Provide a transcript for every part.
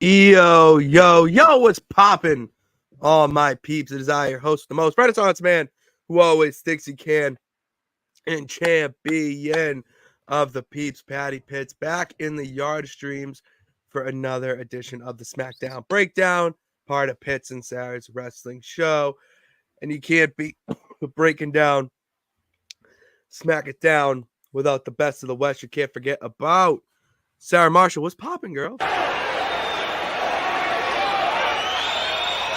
Yo, what's poppin'? All my peeps, it is I, your host, the most Renaissance man who always thinks he can, and champion of the peeps, Patty Pitts, back in the yard streams for another edition of the Smackdown Breakdown, part of Pitts and Sara's wrestling show. And you can't be breaking down Smack It Down without the best of the West. You can't forget about Sara Marshall. What's poppin', girl?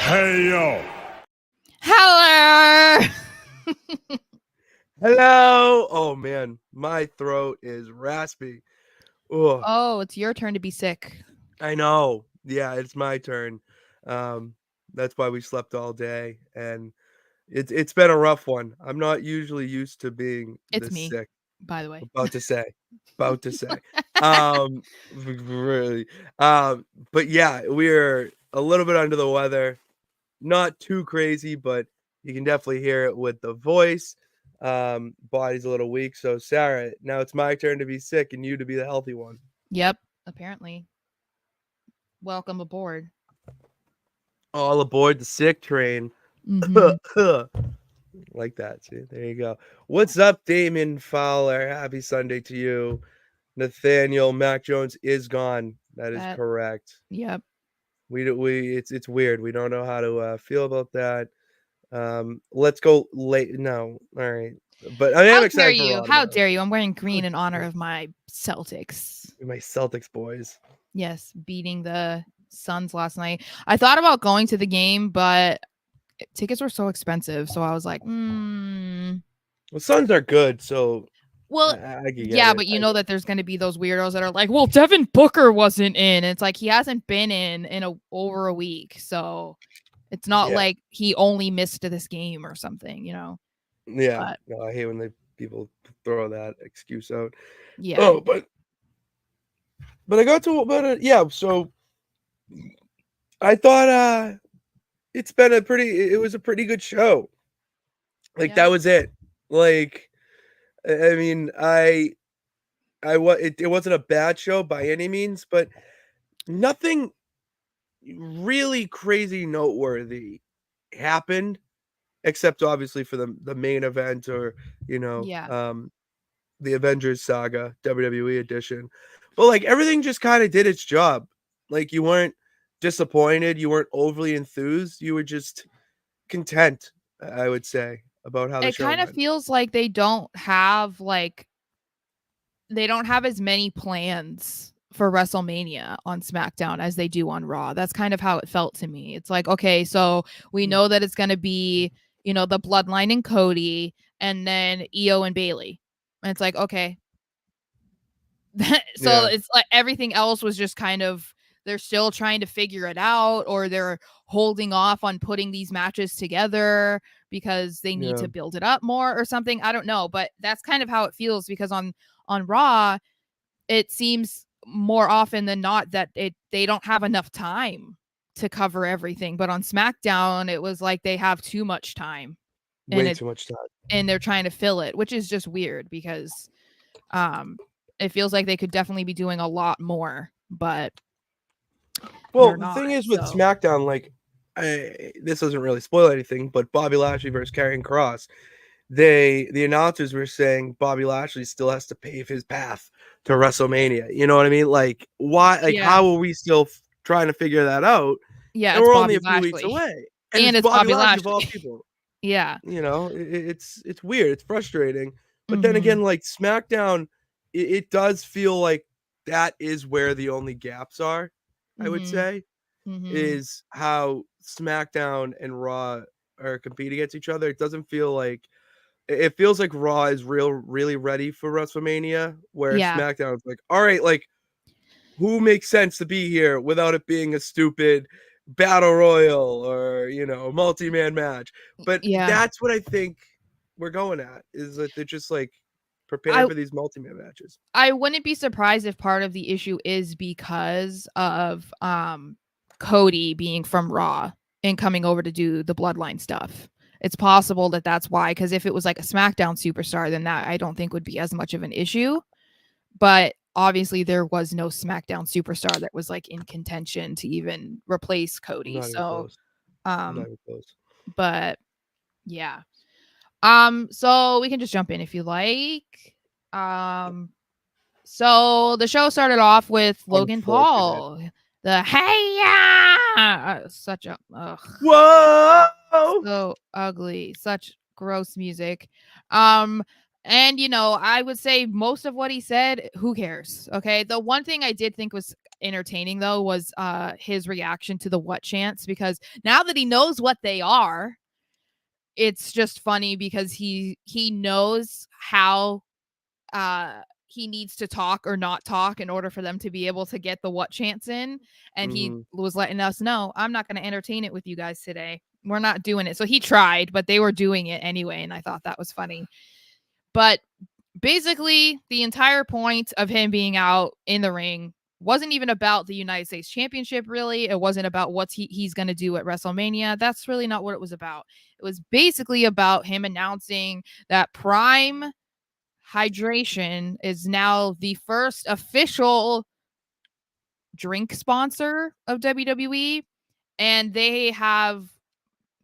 Hey, yo. Hello. Hello. Oh, man. My throat is raspy. Ugh. Oh, it's your turn to be sick. I know. Yeah, it's my turn. That's why we slept all day. And it's been a rough one. I'm not usually used to being this me, sick. By the way. About to say. Really. But yeah, we're a little bit under the weather. Not too crazy, but you can definitely hear it with the voice. Body's a little weak. So Sara, now it's my turn to be sick and you to be the healthy one. Yep, apparently. Welcome aboard. All aboard the sick train. Mm-hmm. Like that. See, there you go. What's up, Damon Fowler? Happy Sunday to you. Nathaniel, Mac Jones is gone. That is correct. Yep. It's weird. We don't know how to feel about that. Let's go late. No, all right. But I am excited for Raw. How dare you? I'm wearing green in honor of my Celtics. My Celtics boys. Yes, beating the Suns last night. I thought about going to the game, but tickets were so expensive. So I was like, Well, Suns are good, so well, yeah, but you know that there's going to be those weirdos that are like, well, Devin Booker wasn't in. It's like he hasn't been in over a week, so it's not like he only missed this game or something, you know. Yeah, no, I hate when people throw that excuse out. Yeah. Oh, but I got to, yeah. So I thought it was a pretty good show. Like that was it. Like. I mean, it wasn't a bad show by any means, but nothing really crazy noteworthy happened, except obviously for the main event or the Avengers Saga WWE edition. But like everything just kind of did its job. Like you weren't disappointed, you weren't overly enthused, you were just content, I would say. About how the show kind of feels like they don't have as many plans for WrestleMania on SmackDown as they do on Raw. That's kind of how it felt to me. It's like, okay, so we know that it's going to be, the Bloodline and Cody and then Io and Bayley. And it's like, okay. So it's like everything else was just kind of, they're still trying to figure it out, or they're holding off on putting these matches together because they need to build it up more or something. I don't know, but that's kind of how it feels, because on Raw, it seems more often than not that they don't have enough time to cover everything. But on SmackDown, it was like they have too much time. Way too much time. And they're trying to fill it, which is just weird because it feels like they could definitely be doing a lot more, but well, the thing is with SmackDown, like, this doesn't really spoil anything, but Bobby Lashley versus Karrion Kross, the announcers were saying Bobby Lashley still has to pave his path to WrestleMania. You know what I mean? Like, why? Like, how are we still trying to figure that out? Yeah, and we're only a few weeks away, and it's Bobby Lashley of all people. Yeah, it's weird. It's frustrating, but then again, like SmackDown, it does feel like that is where the only gaps are. I would say, is how SmackDown and Raw are competing against each other. It doesn't feel like, it feels like Raw is really ready for WrestleMania, where SmackDown is like, all right, like who makes sense to be here without it being a stupid battle royal or multi-man match. But that's what I think we're going at, is that they're just like preparing for these multi-man matches. I wouldn't be surprised if part of the issue is because of Cody being from Raw and coming over to do the Bloodline stuff. It's possible that that's why, because if it was like a SmackDown superstar, then that I don't think would be as much of an issue. But obviously there was no SmackDown superstar that was like in contention to even replace Cody. Not even close. Not even close. But yeah. So we can just jump in if you like. So the show started off with Logan Paul. The hey such a whoa, so ugly, such gross music. And I would say most of what he said, who cares? Okay. The one thing I did think was entertaining though was his reaction to the what chants, because now that he knows what they are, it's just funny because he knows how he needs to talk or not talk in order for them to be able to get the what chants in. And he was letting us know, I'm not going to entertain it with you guys today. We're not doing it. So he tried, but they were doing it anyway. And I thought that was funny. But basically, the entire point of him being out in the ring wasn't even about the United States Championship, really. It wasn't about what he's going to do at WrestleMania. That's really not what it was about. It was basically about him announcing that Prime Hydration is now the first official drink sponsor of WWE, and they have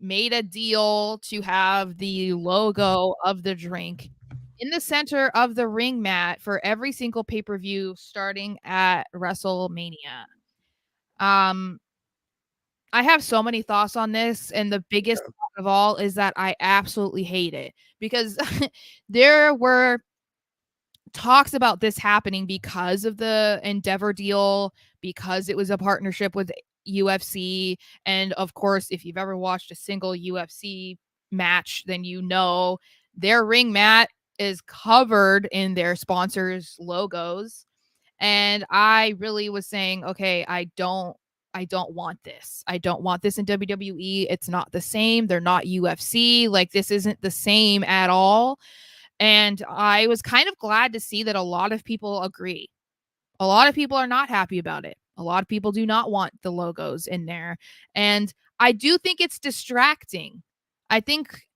made a deal to have the logo of the drink in the center of the ring mat for every single pay-per-view starting at WrestleMania. I have so many thoughts on this, and the biggest thought of all is that I absolutely hate it, because there were talks about this happening because of the Endeavor deal, because it was a partnership with UFC. And of course, if you've ever watched a single UFC match, then you know their ring mat is covered in their sponsors' logos. And I really was saying, okay, I don't want this. I don't want this in WWE. It's not the same. They're not UFC. Like, this isn't the same at all. And I was kind of glad to see that a lot of people agree. A lot of people are not happy about it. A lot of people do not want the logos in there. And I do think it's distracting. I think,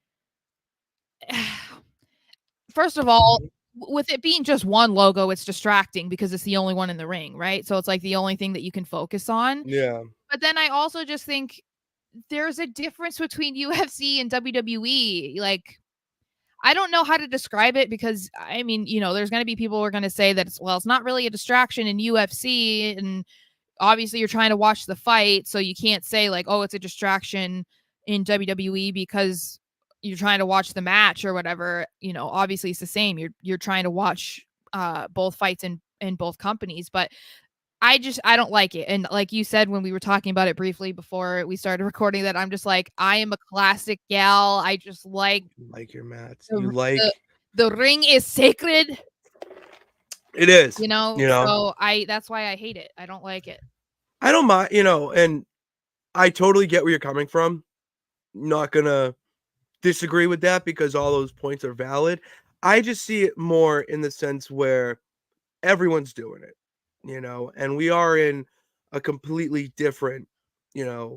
first of all, with it being just one logo, it's distracting because it's the only one in the ring, right? So it's like the only thing that you can focus on. Yeah. But then I also just think there's a difference between UFC and WWE. Like, I don't know how to describe it, because I mean, there's going to be people who are going to say that it's not really a distraction in UFC, and obviously you're trying to watch the fight, so you can't say like, oh, it's a distraction in WWE because you're trying to watch the match or whatever. Obviously it's the same. You're trying to watch both fights in both companies, but I don't like it. And like you said when we were talking about it briefly before we started recording, that I'm just like, I am a classic gal. I just like your mats. The ring is sacred. It is. So that's why I hate it. I don't like it. I don't mind, and I totally get where you're coming from. Not gonna disagree with that because all those points are valid. I just see it more in the sense where everyone's doing it, and we are in a completely different,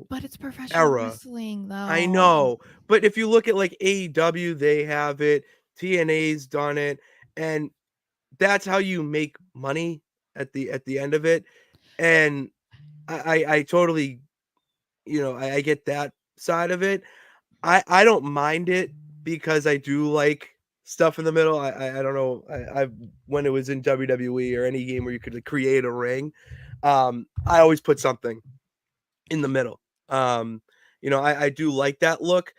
but it's professional wrestling though. I know, but if you look at like AEW, they have it, TNA's done it, and that's how you make money at the end of it. And I totally, I get that side of it. I don't mind it because I do like stuff in the middle. I don't know. I when it was in WWE or any game where you could create a ring, I always put something in the middle. I do like that look,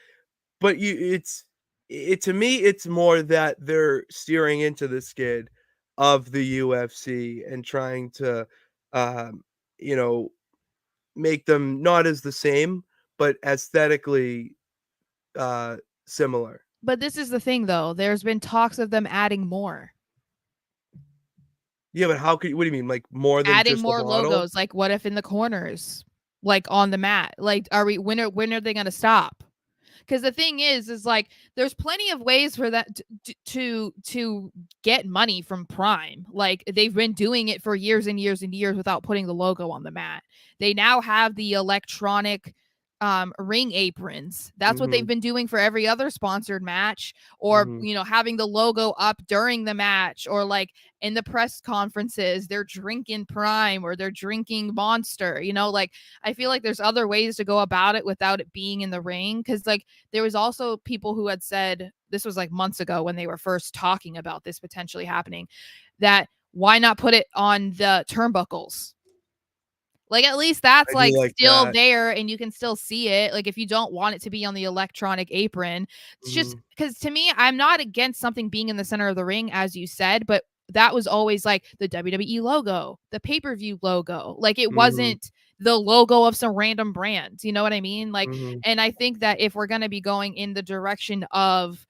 but to me, it's more that they're steering into the skid of the UFC and trying to, make them not as the same, but aesthetically similar. But this is the thing, though. There's been talks of them adding more. Yeah, but what do you mean? Like more than adding just more the bottle? Logos? Like, what if in the corners, like on the mat? Like, when are they going to stop? Because the thing is like, there's plenty of ways for that to get money from Prime. Like, they've been doing it for years and years and years without putting the logo on the mat. They now have the electronic ring aprons. That's what they've Mhm. been doing for every other sponsored match, or Mhm. having the logo up during the match, or like in the press conferences they're drinking Prime or they're drinking Monster. Like I feel like there's other ways to go about it without it being in the ring, because like there was also people who had said, this was like months ago when they were first talking about this potentially happening, that why not put it on the turnbuckles? Like, at least that's, I do like, like still that. there and you can still see it. Like, if you don't want it to be on the electronic apron, it's just Mhm. because to me, I'm not against something being in the center of the ring, as you said, but that was always, like, the WWE logo, the pay-per-view logo. Like, it Mhm. wasn't the logo of some random brand, you know what I mean? Like, Mhm. and I think that if we're gonna be going in the direction of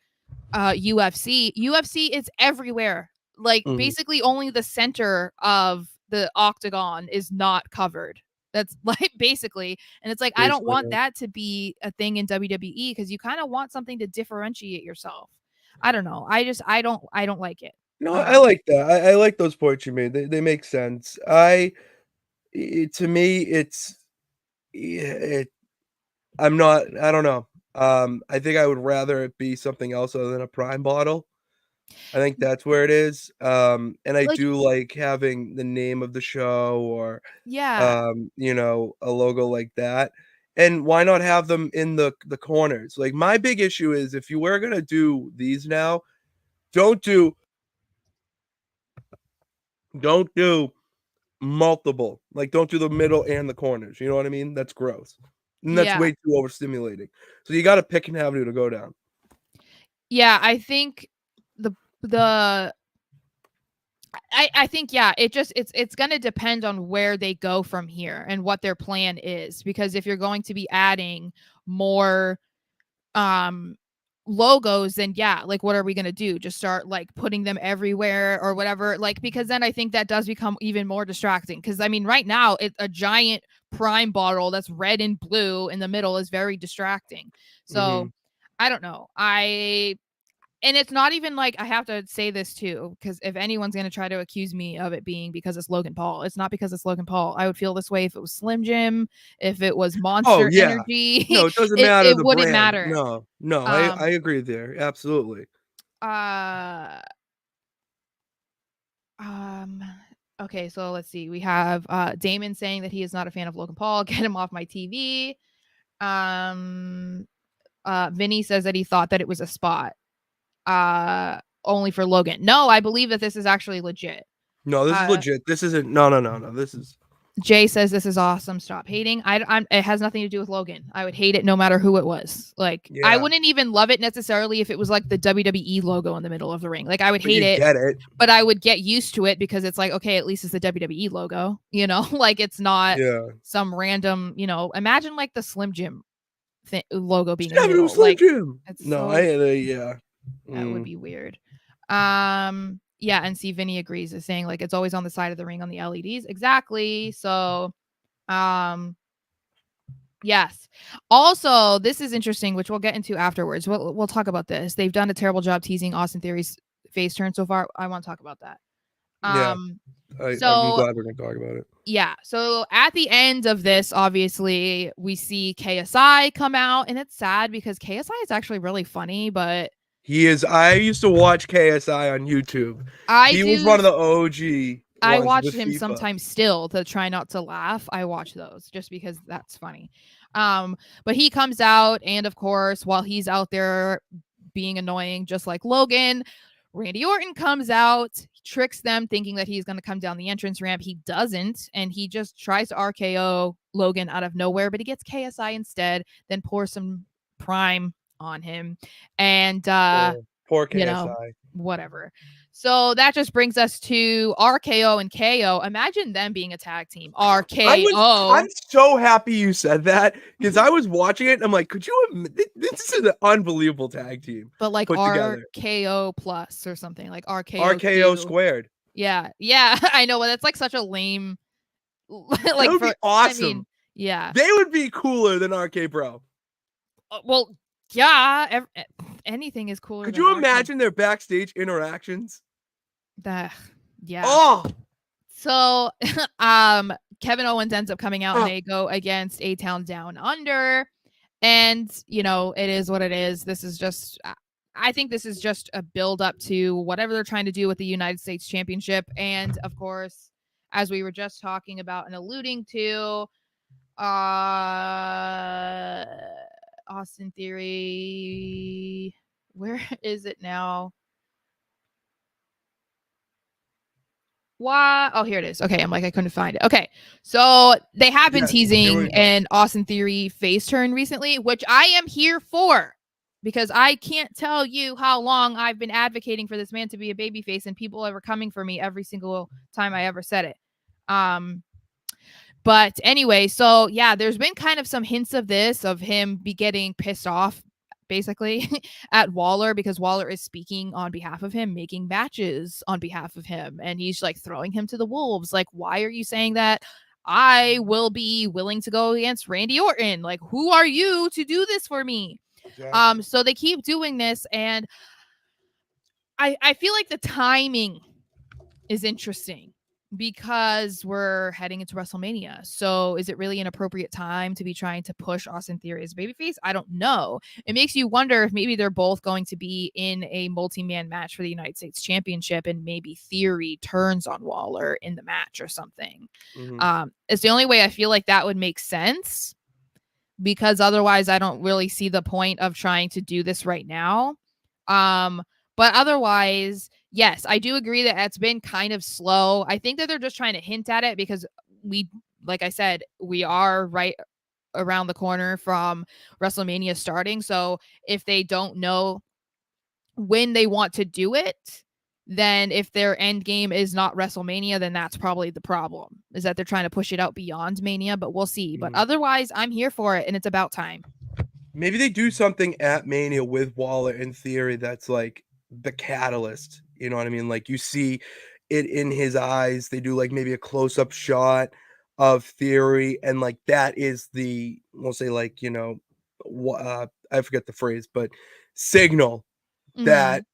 UFC is everywhere. Like Mhm. basically only the center of the octagon is not covered. That's like basically, and it's like I don't Basically, want yeah. that to be a thing in WWE because you kind of want something to differentiate yourself. I don't know. I don't like it. No, I like that. I like those points you made. They make sense. To me, it's yeah, I don't know. I think I would rather it be something else other than a Prime bottle. I think that's where it is. And I Like do like having the name of the show or, yeah, a logo like that. And why not have them in the corners? Like my big issue is if you were gonna do these now, don't do don't do multiple. Like don't do the middle and the corners. You know what I mean? That's gross. And that's yeah, way too overstimulating. So you gotta pick an avenue to go down. yeah. I think the I think yeah, it's gonna depend on where they go from here and what their plan is. Because if you're going to be adding more um logos, then yeah, like what are we gonna do? Just start like putting them everywhere or whatever? Like because then I think that does become even more distracting. Because I mean, right now it's a giant Prime bottle that's red and blue in the middle is very distracting. So Mhm. I don't know. And it's not even like I have to say this too, because if anyone's going to try to accuse me of it being because it's Logan Paul, it's not because it's Logan Paul. I would feel this way if it was Slim Jim, if it was Oh, Monster yeah. Energy. No, it doesn't it matter it the wouldn't brand. matter. No, no, I Um agree there, absolutely. uh um okay, so let's see. We have Damon saying that he is not a fan of Logan Paul. Get him off my TV. Um Vinny says that he thought that it was a spot. Only for Logan. No, I believe that this is actually legit. No, this is Uh legit. This isn't no, this is Jay says this is awesome. Stop hating. It has nothing to do with Logan. I would hate it no matter who it was. Like I yeah, wouldn't even love it necessarily if it was like the WWE logo in the middle of the ring. Like I would but hate you it, get it. but I would get used to it because it's like okay, at least it's the WWE logo. Like it's not Yeah. some random. Imagine like the Slim Jim logo being in the Avenue middle. Slim Like Jim. it's No, so yeah. that would Mm, be weird. Yeah, and see Vinny agrees is saying like it's always on the side of the ring on the LEDs. Exactly. So um yes. Also, this is interesting, which we'll get into afterwards. We'll talk about this. They've done a terrible job teasing Austin Theory's face turn so far. I want to talk about that. yeah, Um I'm so glad we're gonna talk about it. yeah, so at the end of this, obviously, we see KSI come out, and it's sad because KSI is actually really funny, but I used to watch KSI on YouTube. I He was do one of the OG I ones watch with him FIFA. sometimes still to try not to laugh. I watch those just because that's funny. But he comes out, and of course, while he's out there being annoying, just like Logan, Randy Orton comes out, tricks them, thinking that he's going to come down the entrance ramp. He doesn't, and he just tries to RKO Logan out of nowhere, but he gets KSI instead, then pours some Prime on him, and Poor you know, KSI. whatever. So that just brings us to RKO and KO. Imagine them being a tag team. I'm RKO. so happy you said that because I was watching it and I'm like, could you this is an unbelievable tag team But like put together. RKO plus or something like RKO RKOQ. squared. Yeah. Yeah. I know. But that's like such a lame, That like would be I mean, awesome. yeah. They would be cooler than RK Bro. Well, yeah. Anything is cooler Could than you RK. imagine their backstage interactions? The, yeah. Oh, So, Kevin Owens ends up coming out and oh, they go against A Town Down Under. And, it is what it is. This is just, I think this is just a build up to whatever they're trying to do with the United States Championship. And of course, as we were just talking about and alluding to, Austin Theory, where is it now? Why? Oh, here it is. Okay, I'm like, I couldn't find it. Okay, so they have been teasing an Austin Theory face turn recently, which I am here for, because I can't tell you how long I've been advocating for this man to be a babyface, and people are coming for me every single time I ever said it. But anyway, so yeah, there's been kind of some hints of this, of him be getting pissed off basically at Waller, because Waller is speaking on behalf of him, making matches on behalf of him, and he's like throwing him to the wolves. Like, why are you saying that? I will be willing to go against Randy Orton. Like, who are you to do this for me? Exactly. So they keep doing this, and I feel like the timing is interesting, because we're heading into WrestleMania. So is it really an appropriate time to be trying to push Austin Theory as babyface? I don't know. It makes you wonder if maybe they're both going to be in a multi-man match for the United States Championship, and maybe Theory turns on Waller in the match or something. Mm-hmm. It's the only way I feel like that would make sense, because otherwise I don't really see the point of trying to do this right now. But otherwise, yes, I do agree that it's been kind of slow. I think that they're just trying to hint at it, because like I said, we are right around the corner from WrestleMania starting. So if they don't know when they want to do it, then if their end game is not WrestleMania, then that's probably the problem, is that they're trying to push it out beyond Mania, but we'll see. But otherwise, I'm here for it, and it's about time. Maybe they do something at Mania with Waller in Theory that's like the catalyst. You know what I mean? Like, you see it in his eyes. They do like maybe a close-up shot of Theory, and like that is the, we'll say, like, I forget the phrase, but signal that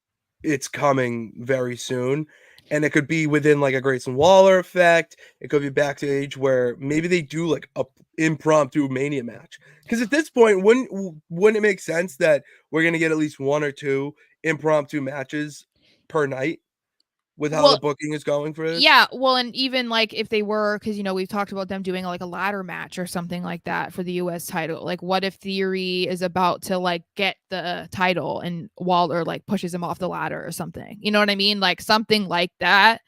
it's coming very soon. And it could be within like a Grayson Waller effect. It could be backstage where maybe they do like a impromptu Mania match. Because at this point, wouldn't it make sense that we're gonna get at least one or two impromptu matches per night with how the booking is going for this? Yeah, well, and even like if they were, because we've talked about them doing like a ladder match or something like that for the US title. Like, what if Theory is about to like get the title and Waller like pushes him off the ladder or something? You know what I mean? Like something like that.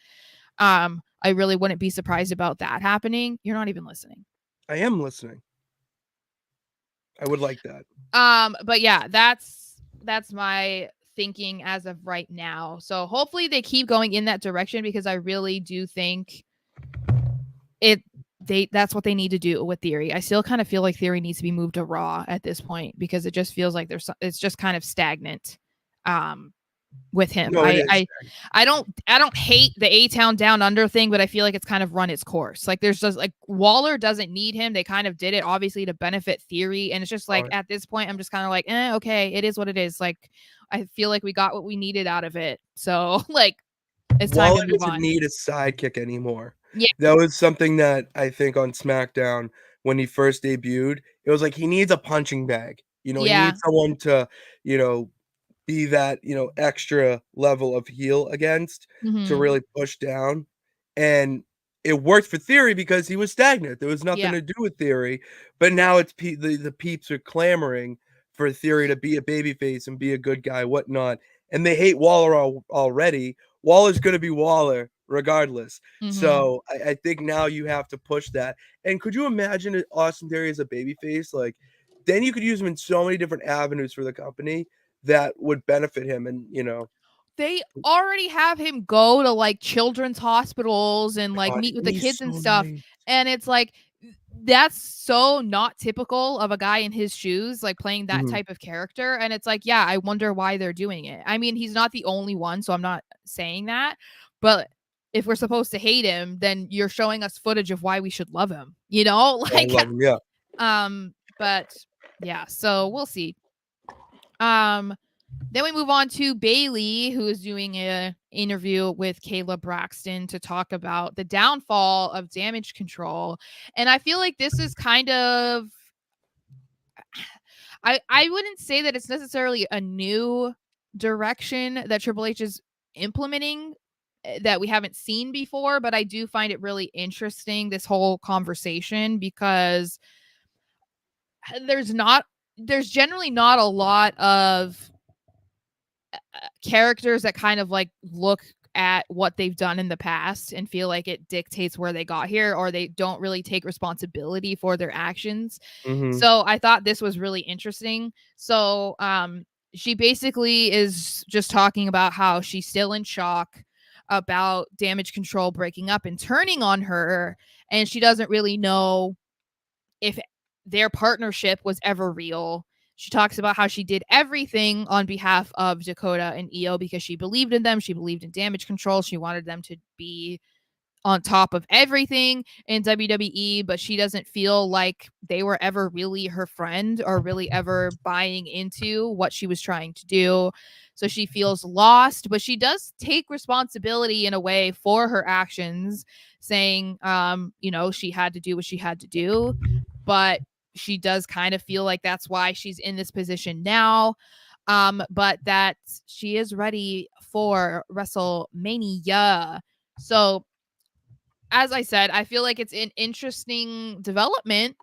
I really wouldn't be surprised about that happening. You're not even listening. I am listening. I would like that. But yeah, that's my thinking as of right now. So hopefully they keep going in that direction, because I really do think that's what they need to do with Theory. I still kind of feel like Theory needs to be moved to Raw at this point, because it just feels like it's just kind of stagnant with him. No, I don't hate the A-Town Down Under thing, but I feel like it's kind of run its course. Like, there's just like Waller doesn't need him. They kind of did it obviously to benefit Theory, and it's just like at this point I'm just kind of like, okay, it is what it is. Like, I feel like we got what we needed out of it. So like, it's time Waller to move on. doesn't need a sidekick anymore. Yeah, that was something that I think on Smackdown when he first debuted, it was like he needs a punching bag. He needs someone to, be that, extra level of heel against to really push down. And it worked for Theory because he was stagnant. There was nothing to do with Theory. But now it's the peeps are clamoring for Theory to be a babyface and be a good guy, whatnot. And they hate Waller already. Waller's going to be Waller regardless. So I think now you have to push that. And could you imagine Austin Theory as a babyface? Like, then you could use him in so many different avenues for the company that would benefit him. And they already have him go to like children's hospitals and like meet with the kids and stuff. Nice. And it's like, that's so not typical of a guy in his shoes, like playing that type of character. And it's like, yeah, I wonder why they're doing it. I mean, he's not the only one, so I'm not saying that, but if we're supposed to hate him, then you're showing us footage of why we should love him, like, I love him, yeah. But yeah, so we'll see. Then we move on to Bayley, who is doing an interview with Kayla Braxton to talk about the downfall of Damage Control. And I feel like this is kind of, I wouldn't say that it's necessarily a new direction that Triple H is implementing that we haven't seen before, but I do find it really interesting, this whole conversation, because there's generally not a lot of characters that kind of like look at what they've done in the past and feel like it dictates where they got here, or they don't really take responsibility for their actions. So I thought this was really interesting. So she basically is just talking about how she's still in shock about Damage Control breaking up and turning on her, and she doesn't really know if their partnership was ever real. She talks about how she did everything on behalf of Dakota and Io because she believed in them. She believed in Damage Control. She wanted them to be on top of everything in WWE, but she doesn't feel like they were ever really her friend or really ever buying into what she was trying to do. So she feels lost, but she does take responsibility in a way for her actions, saying, she had to do what she had to do, but she does kind of feel like that's why she's in this position now. But that she is ready for WrestleMania. So as I said, I feel like it's an interesting development,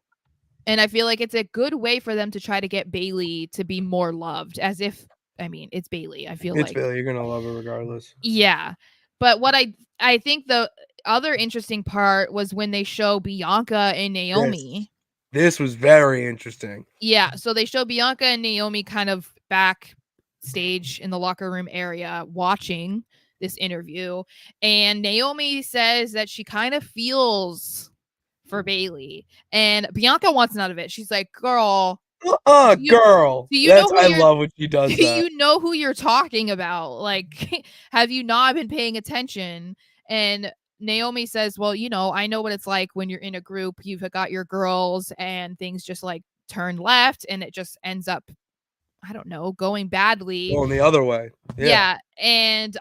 and I feel like it's a good way for them to try to get Bayley to be more loved, as if, it's Bayley. I feel It's like Bayley. You're gonna love her regardless. Yeah. But what I think the other interesting part was when they show Bianca and Naomi. This was very interesting. Yeah, so they show Bianca and Naomi kind of backstage in the locker room area watching this interview, and Naomi says that she kind of feels for Bayley, and Bianca wants none of it. She's like, "Girl, girl." do you know who I love when she does do that. you know who you're talking about? Like, have you not been paying attention?" And Naomi says, "Well, I know what it's like when you're in a group. You've got your girls, and things just like turn left, and it just ends up, I don't know, going badly." Going the other way. Yeah. And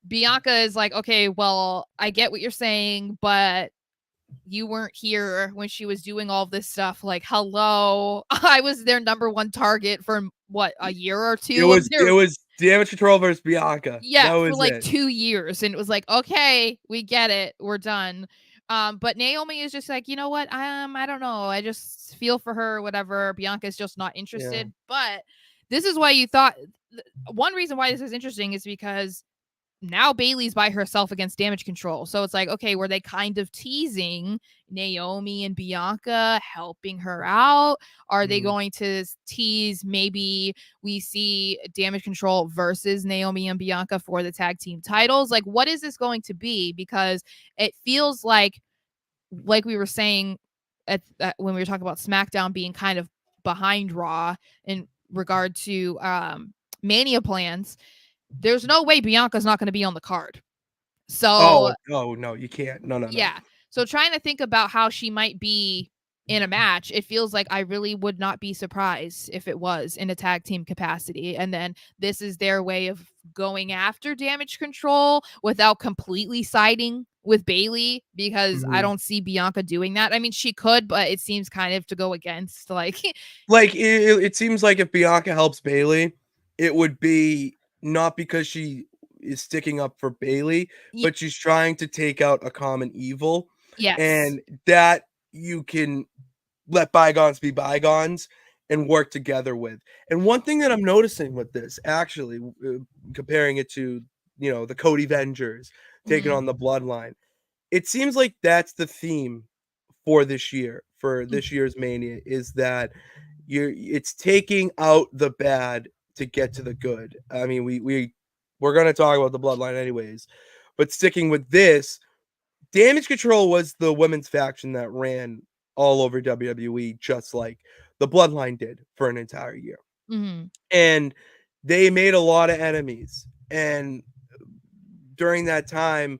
Bianca is like, "Okay, well, I get what you're saying, but you weren't here when she was doing all this stuff. Like, hello, I was their number one target for what, a year or two? It was Damage Control versus Bianca. Yeah, That for was like it. 2 years, and it was like, okay, we get it, we're done. But Naomi is just like, you know what? I don't know. I just feel for her, whatever. Bianca's just not interested. Yeah. But this is why you thought one reason why this is interesting is because now Bayley's by herself against Damage Control. So it's like, okay, were they kind of teasing Naomi and Bianca, helping her out? Are they going to tease maybe we see Damage Control versus Naomi and Bianca for the tag team titles? Like, what is this going to be? Because it feels like we were saying when we were talking about SmackDown being kind of behind Raw in regard to Mania plans, there's no way Bianca's not going to be on the card. So, no, you can't. No. Yeah. So trying to think about how she might be in a match, it feels like I really would not be surprised if it was in a tag team capacity. And then this is their way of going after Damage Control without completely siding with Bayley, because I don't see Bianca doing that. I mean, she could, but it seems kind of to go against it seems like if Bianca helps Bayley, it would be not because she is sticking up for Bayley, but she's trying to take out a common evil. Yes. And that you can let bygones be bygones and work together with. And one thing that I'm noticing with this, actually, comparing it to, the Cody Vengers taking on the Bloodline, it seems like that's the theme for this year, for this year's Mania, is that it's taking out the bad to get to the good. I mean, we're going to talk about the Bloodline anyways, but sticking with this, Damage Control was the women's faction that ran all over WWE, just like the Bloodline did for an entire year. And they made a lot of enemies. And during that time,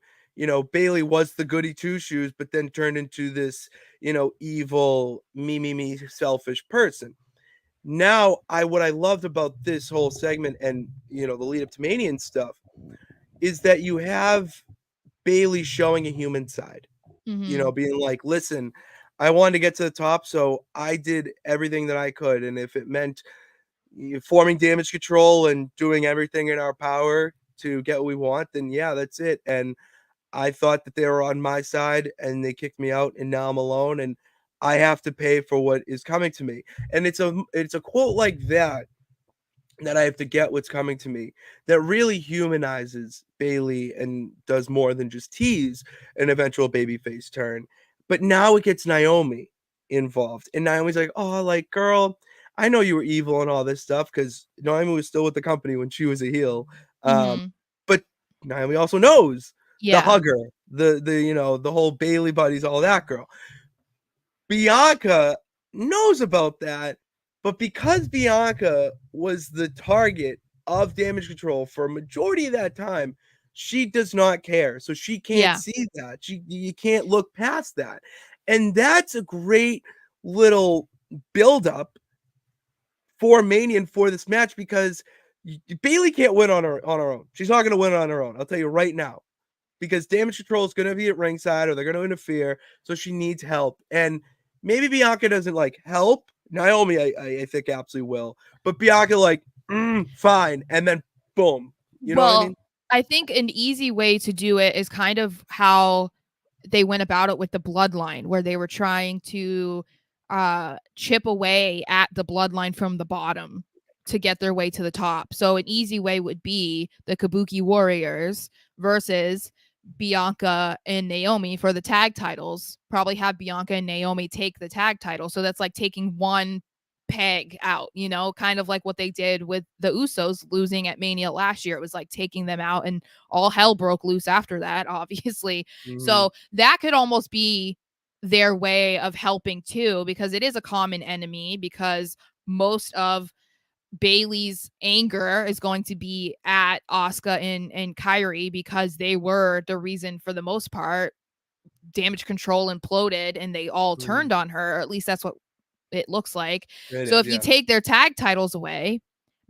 Bayley was the goody two shoes, but then turned into this, evil, me, selfish person. Now, what I loved about this whole segment and, the lead up to Mania and stuff is that you have Bayley showing a human side, being like, listen, I wanted to get to the top, so I did everything that I could, and if it meant forming damage control and doing everything in our power to get what we want, then yeah, that's it. And I thought that they were on my side, and they kicked me out, and now I'm alone, and I have to pay for what is coming to me. And it's a quote like that that I have to get what's coming to me that really humanizes Bayley and does more than just tease an eventual babyface turn. But now it gets Naomi involved. And Naomi's like, oh, like, girl, I know you were evil and all this stuff because Naomi was still with the company when she was a heel. Mhm. But Naomi also knows the Yeah. hugger, the whole Bayley buddies, all that girl. Bianca knows about that, but because Bianca was the target of damage control for a majority of that time, she does not care. So she can't Yeah. see that. You can't look past that. And that's a great little buildup for Mania and for this match because Bayley can't win on her own. She's not going to win on her own. I'll tell you right now because damage control is going to be at ringside or they're going to interfere. So she needs help. And maybe Bianca doesn't like help. Naomi, I think absolutely will. But Bianca, like, fine. And then boom. You know what I Well, mean? I think an easy way to do it is kind of how they went about it with the bloodline, where they were trying to chip away at the bloodline from the bottom to get their way to the top. So an easy way would be the Kabuki Warriors versus Bianca and Naomi for the tag titles. Probably have Bianca and Naomi take the tag title. So that's like taking one peg out, kind of like what they did with the Usos losing at Mania last year. It was like taking them out and all hell broke loose after that, obviously. Mhm. So that could almost be their way of helping too, because it is a common enemy, because most of Bayley's anger is going to be at Asuka and Kyrie, because they were the reason, for the most part, damage control imploded and they all Mhm. turned on her, or at least that's what it looks like. It So is, if you yeah. take their tag titles away,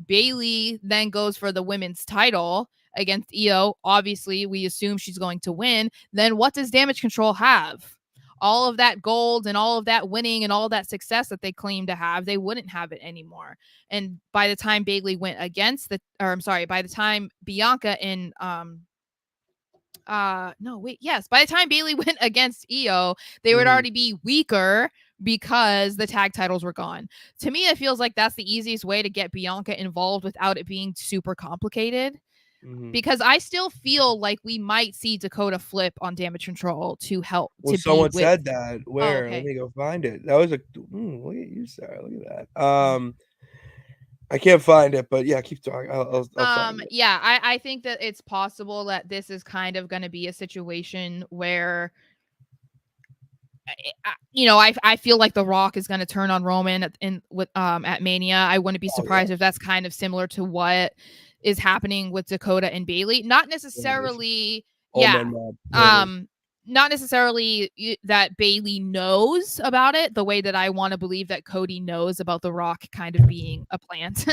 Bayley then goes for the women's title against Io. Obviously, we assume she's going to win. Then what does damage control have? All of that gold and all of that winning and all of that success that they claim to have, they wouldn't have it anymore. And by the time Bayley went against by the time Bianca and no wait yes by the time Bayley went against Io, they would Mhm. already be weaker because the tag titles were gone. To me, it feels like that's the easiest way to get Bianca involved without it being super complicated, Mhm. because I still feel like we might see Dakota flip on damage control to help Well, to be someone with. said that. Oh, Where? Let okay. me go find it. That was look at you, Sarah. Look at that. I can't find it, but yeah, keep talking. I'll find it. Yeah, I think that it's possible that this is kind of going to be a situation where I feel like The Rock is going to turn on Roman at Mania. I wouldn't be Oh yeah, surprised if that's kind of similar to what is happening with Dakota and Bayley. Not yeah, it is. necessarily, Old yeah. man mob. Yeah, it is. Um, not necessarily that Bayley knows about it the way that I want to believe that Cody knows about The Rock kind of being a plant.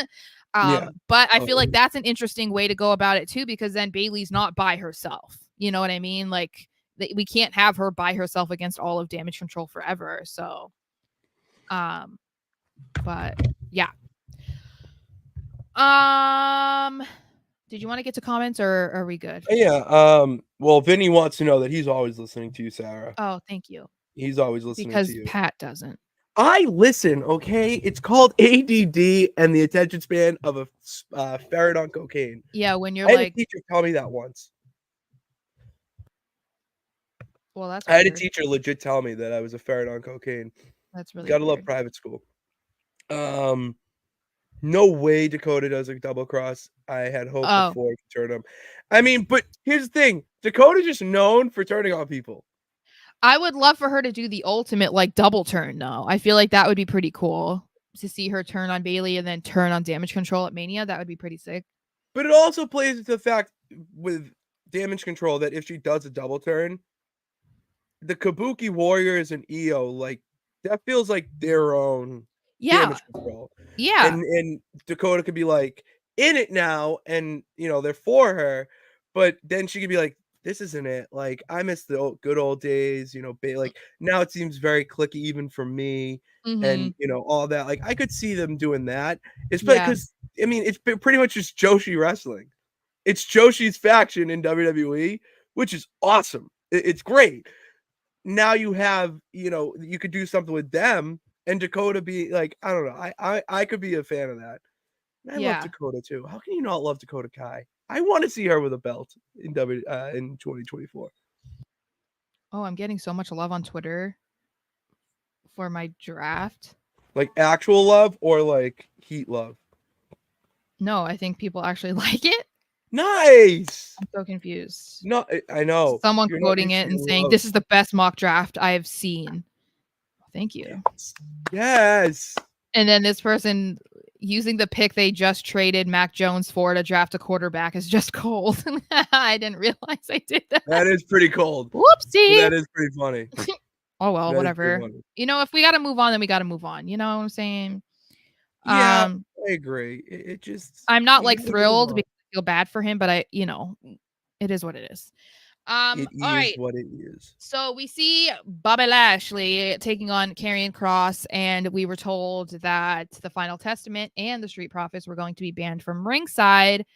Yeah. But I Oh, feel like that's an interesting way to go about it too, because then Bayley's not by herself. You know what I mean? Like, we can't have her by herself against all of damage control forever. So, um, but yeah. Um, did you want to get to comments, or are we good? yeah. Well, Vinny wants to know that he's always listening to you, Sarah. Oh, thank you. He's always listening to Because you. Pat doesn't. I listen, okay? It's called ADD and the attention span of a ferret on cocaine. Yeah, when you're I had a like, teacher tell me that once. well, that's I had a weird. teacher legit tell me that I was a ferret on cocaine. That's really Gotta love weird. private school. Um, no way Dakota does a double cross. I had hope Oh, before to turn him. I mean, but here's the thing: Dakota's just known for turning on people. I would love for her to do the ultimate like double turn though. I feel like that would be pretty cool to see her turn on Bayley and then turn on damage control at Mania. That would be pretty sick. But it also plays into the fact with damage control that if she does a double turn, the Kabuki Warriors and Io, like, that feels like their own Yeah. damage control. Yeah. And Dakota could be like in it now and they're for her, but then she could be like, this isn't it. Like, I miss the good old days, like, now it seems very clicky even for me and, all that. Like, I could see them doing that. It's Yeah. because, I mean, it's pretty much just Joshi wrestling. It's Joshi's faction in WWE, which is awesome. It's great. Now you have, you could do something with them and Dakota be like, I don't know. I could be a fan of that. I love Yeah. Dakota too. How can you not love Dakota Kai? I want to see her with a belt in in 2024. Oh, I'm getting so much love on Twitter for my draft. Like actual love or like heat love? No, I think people actually like it. Nice. I'm so confused. No, I know. Someone You're not quoting used to it and getting saying, love. "This is the best mock draft I have seen." Thank you. Yes. And then this person using the pick they just traded Mac Jones for to draft a quarterback is just cold. I didn't realize I did that. That is pretty cold. Whoopsie. That is pretty funny. Oh well, That is pretty whatever. funny. If we gotta move on, then we gotta move on. You know what I'm saying? Yeah, I agree. It just I'm not you like gotta move thrilled on. because I feel bad for him, but it is what it is. All It is right. what it is. So we see Bobby Lashley taking on Karrion Kross, and we were told that the Final Testament and the Street Profits were going to be banned from ringside.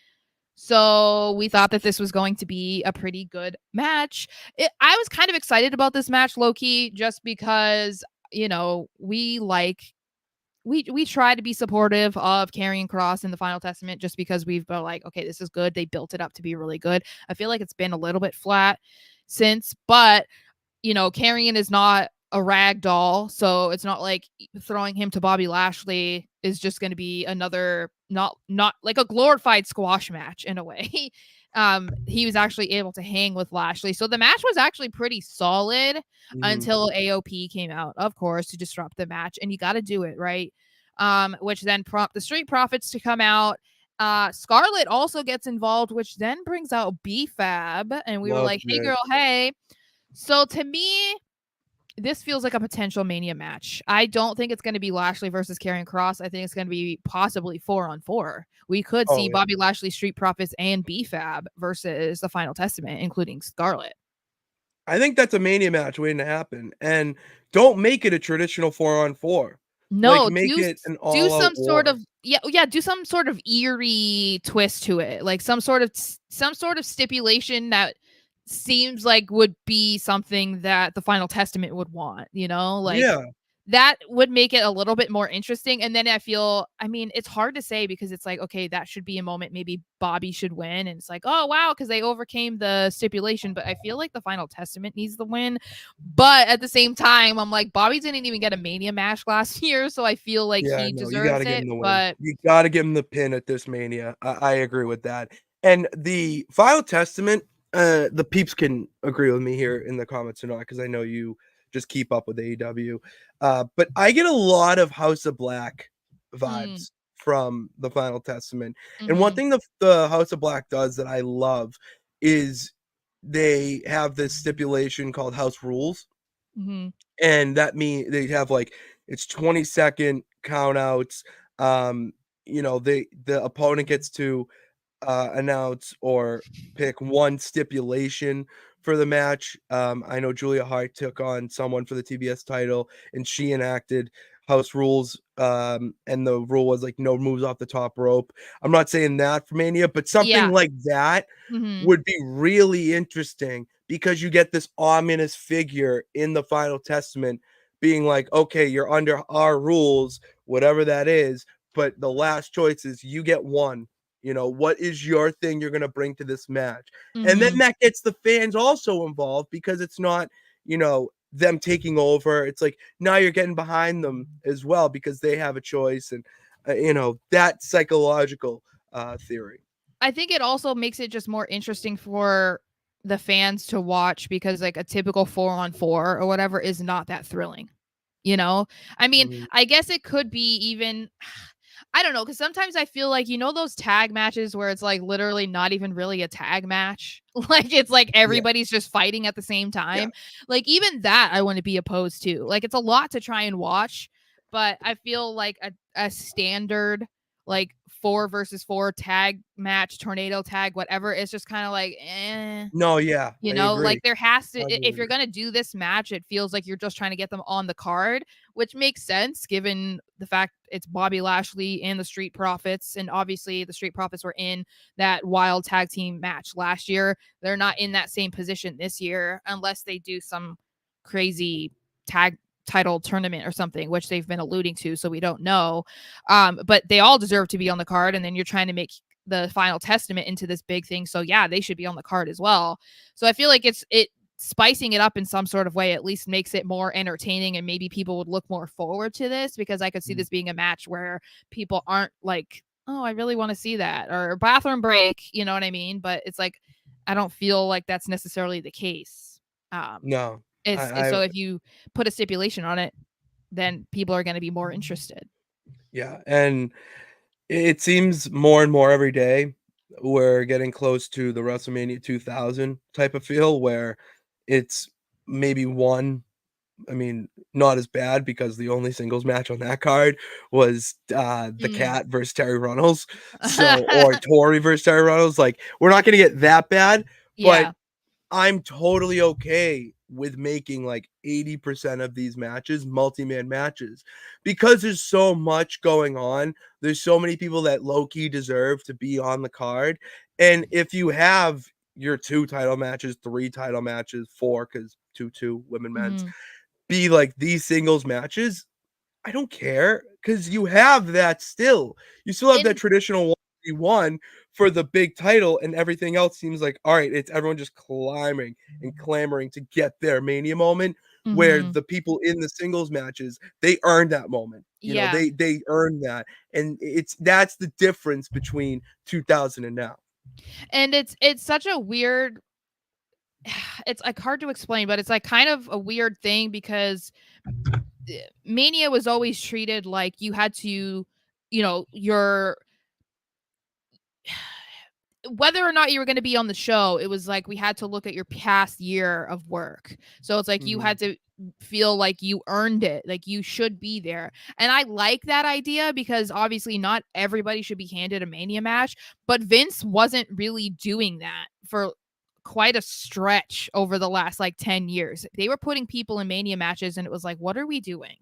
So we thought that this was going to be a pretty good match. I was kind of excited about this match, low-key, just because, we try to be supportive of Karrion Kross in the Final Testament just because we've been like, okay, this is good. They built it up to be really good. I feel like it's been a little bit flat since, but Karrion is not a rag doll, so it's not like throwing him to Bobby Lashley is just going to be another not like a glorified squash match in a way. He was actually able to hang with Lashley, so the match was actually pretty solid until AOP came out, of course, to disrupt the match, and you got to do it right. Which then prompt the Street Profits to come out. Scarlett also gets involved, which then brings out BFAB, and we were like, "Hey, girl, hey." So to me, this feels like a potential Mania match. I don't think it's going to be Lashley versus Karrion Kross. I think it's going to be possibly 4-on-4. We could see Bobby Lashley, Street Profits, and BFAB versus the Final Testament, including Scarlett. I think that's a Mania match waiting to happen. And don't make it a traditional 4-on-4. Like, No, make it an do all-out some sort war. of do some sort of eerie twist to it, like some sort of stipulation that seems like would be something that the Final Testament would want, like Yeah. that would make it a little bit more interesting. And then it's hard to say because it's like, okay, that should be a moment maybe Bobby should win, and it's like, oh wow, because they overcame the stipulation. But I feel like the Final Testament needs the win. But at the same time, I'm like, Bobby didn't even get a Mania match last year, so I feel like he No, you deserves gotta give it. him the win. But You gotta give him the pin at this Mania. I agree with that. And the Final Testament, the peeps can agree with me here in the comments or not, because I know you just keep up with AEW. But I get a lot of House of Black vibes from the Final Testament. And one thing the House of Black does that I love is they have this stipulation called House Rules. And that means they have like it's 20-second count outs. The opponent gets to announce or pick one stipulation for the match. I know Julia Hart took on someone for the TBS title, and she enacted house rules. And the rule was like no moves off the top rope. I'm not saying that for Mania, but something like that would be really interesting because you get this ominous figure in the Final Testament being like, okay, you're under our rules, whatever that is, but the last choice is you get one. What is your thing you're going to bring to this match? And then that gets the fans also involved because it's not, them taking over. It's like now you're getting behind them as well because they have a choice and, that psychological theory. I think it also makes it just more interesting for the fans to watch because like a typical 4-on-4 or whatever is not that thrilling. I guess it could be even I don't know, because sometimes I feel like, those tag matches where it's like literally not even really a tag match. Like it's like everybody's just fighting at the same time. Like even that I wouldn't be opposed to. Like it's a lot to try and watch, but I feel like a standard like 4 versus 4 tag match, tornado tag, whatever. It's just kind of like, No, yeah, I agree. like there has to, I if you're agree. going to do this match, it feels like you're just trying to get them on the card, which makes sense given the fact it's Bobby Lashley and the Street Profits. And obviously the Street Profits were in that wild tag team match last year. They're not in that same position this year unless they do some crazy tag title tournament or something, which they've been alluding to, so we don't know. But they all deserve to be on the card, and then you're trying to make the Final Testament into this big thing, so yeah, they should be on the card as well. So I feel like it spicing it up in some sort of way at least makes it more entertaining, and maybe people would look more forward to this, because I could see this being a match where people aren't like, oh, I really want to see that, or bathroom break, you know what I mean? But it's like, I don't feel like that's necessarily the case. No. So if you put a stipulation on it, then people are going to be more interested. Yeah, and it seems more and more every day we're getting close to the WrestleMania 2000 type of feel where it's maybe one. I mean, not as bad because the only singles match on that card was the Cat versus Terry Runnels. So, or Tori versus Terry Runnels. Like, we're not gonna get that bad, but Yeah. I'm totally okay with making like 80% of these matches multi-man matches, because there's so much going on. There's so many people that low-key deserve to be on the card. And if you have your 2 title matches, 3 title matches, 4, because 2 women men's, be like these singles matches, I don't care, because you have that still. You still have that traditional 1v1 for the big title, and everything else seems like, all right, it's everyone just climbing and clamoring to get their Mania moment, where the people in the singles matches, they earned that moment. You know, Yeah. they earned that. And that's the difference between 2000 and now. And it's such a weird, it's like hard to explain, but it's like kind of a weird thing, because Mania was always treated like you had to, your whether or not you were going to be on the show, it was like we had to look at your past year of work. So it's like you had to feel like you earned it, like you should be there. And I like that idea, because obviously not everybody should be handed a Mania match, but Vince wasn't really doing that for quite a stretch over the last like 10 years. They were putting people in Mania matches, and it was like, what are we doing?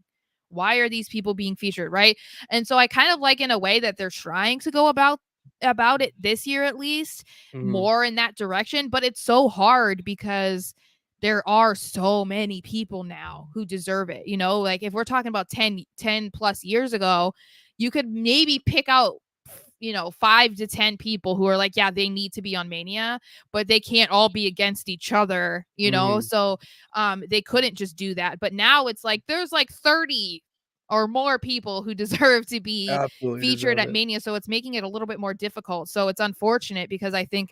Why are these people being featured, right? And so I kind of like, in a way, that they're trying to go about it this year, at least more in that direction. But it's so hard because there are so many people now who deserve it. Like if we're talking about 10 plus years ago, you could maybe pick out 5 to 10 people who are like, yeah, they need to be on Mania, but they can't all be against each other, so they couldn't just do that. But now it's like there's like 30 or more people who deserve to be featured at Mania, so it's making it a little bit more difficult. So it's unfortunate, because I think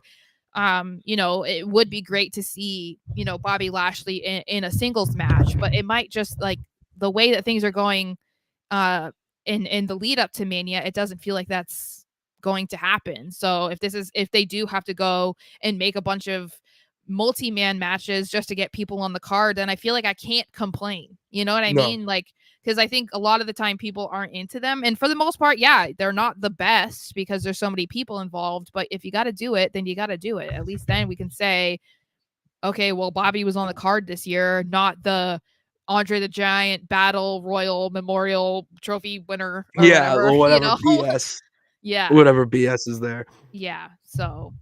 it would be great to see Bobby Lashley in a singles match, but it might just, like, the way that things are going in the lead up to Mania, it doesn't feel like that's going to happen. So if they do have to go and make a bunch of multi-man matches just to get people on the card, then I feel like I can't complain. You know what I mean? Like, because I think a lot of the time people aren't into them. And for the most part, yeah, they're not the best because there's so many people involved. But if you got to do it, then you got to do it. At least then we can say, okay, well, Bobby was on the card this year, not the Andre the Giant Battle Royal Memorial Trophy winner or whatever, or whatever BS. Yeah. Whatever BS is there. Yeah. So,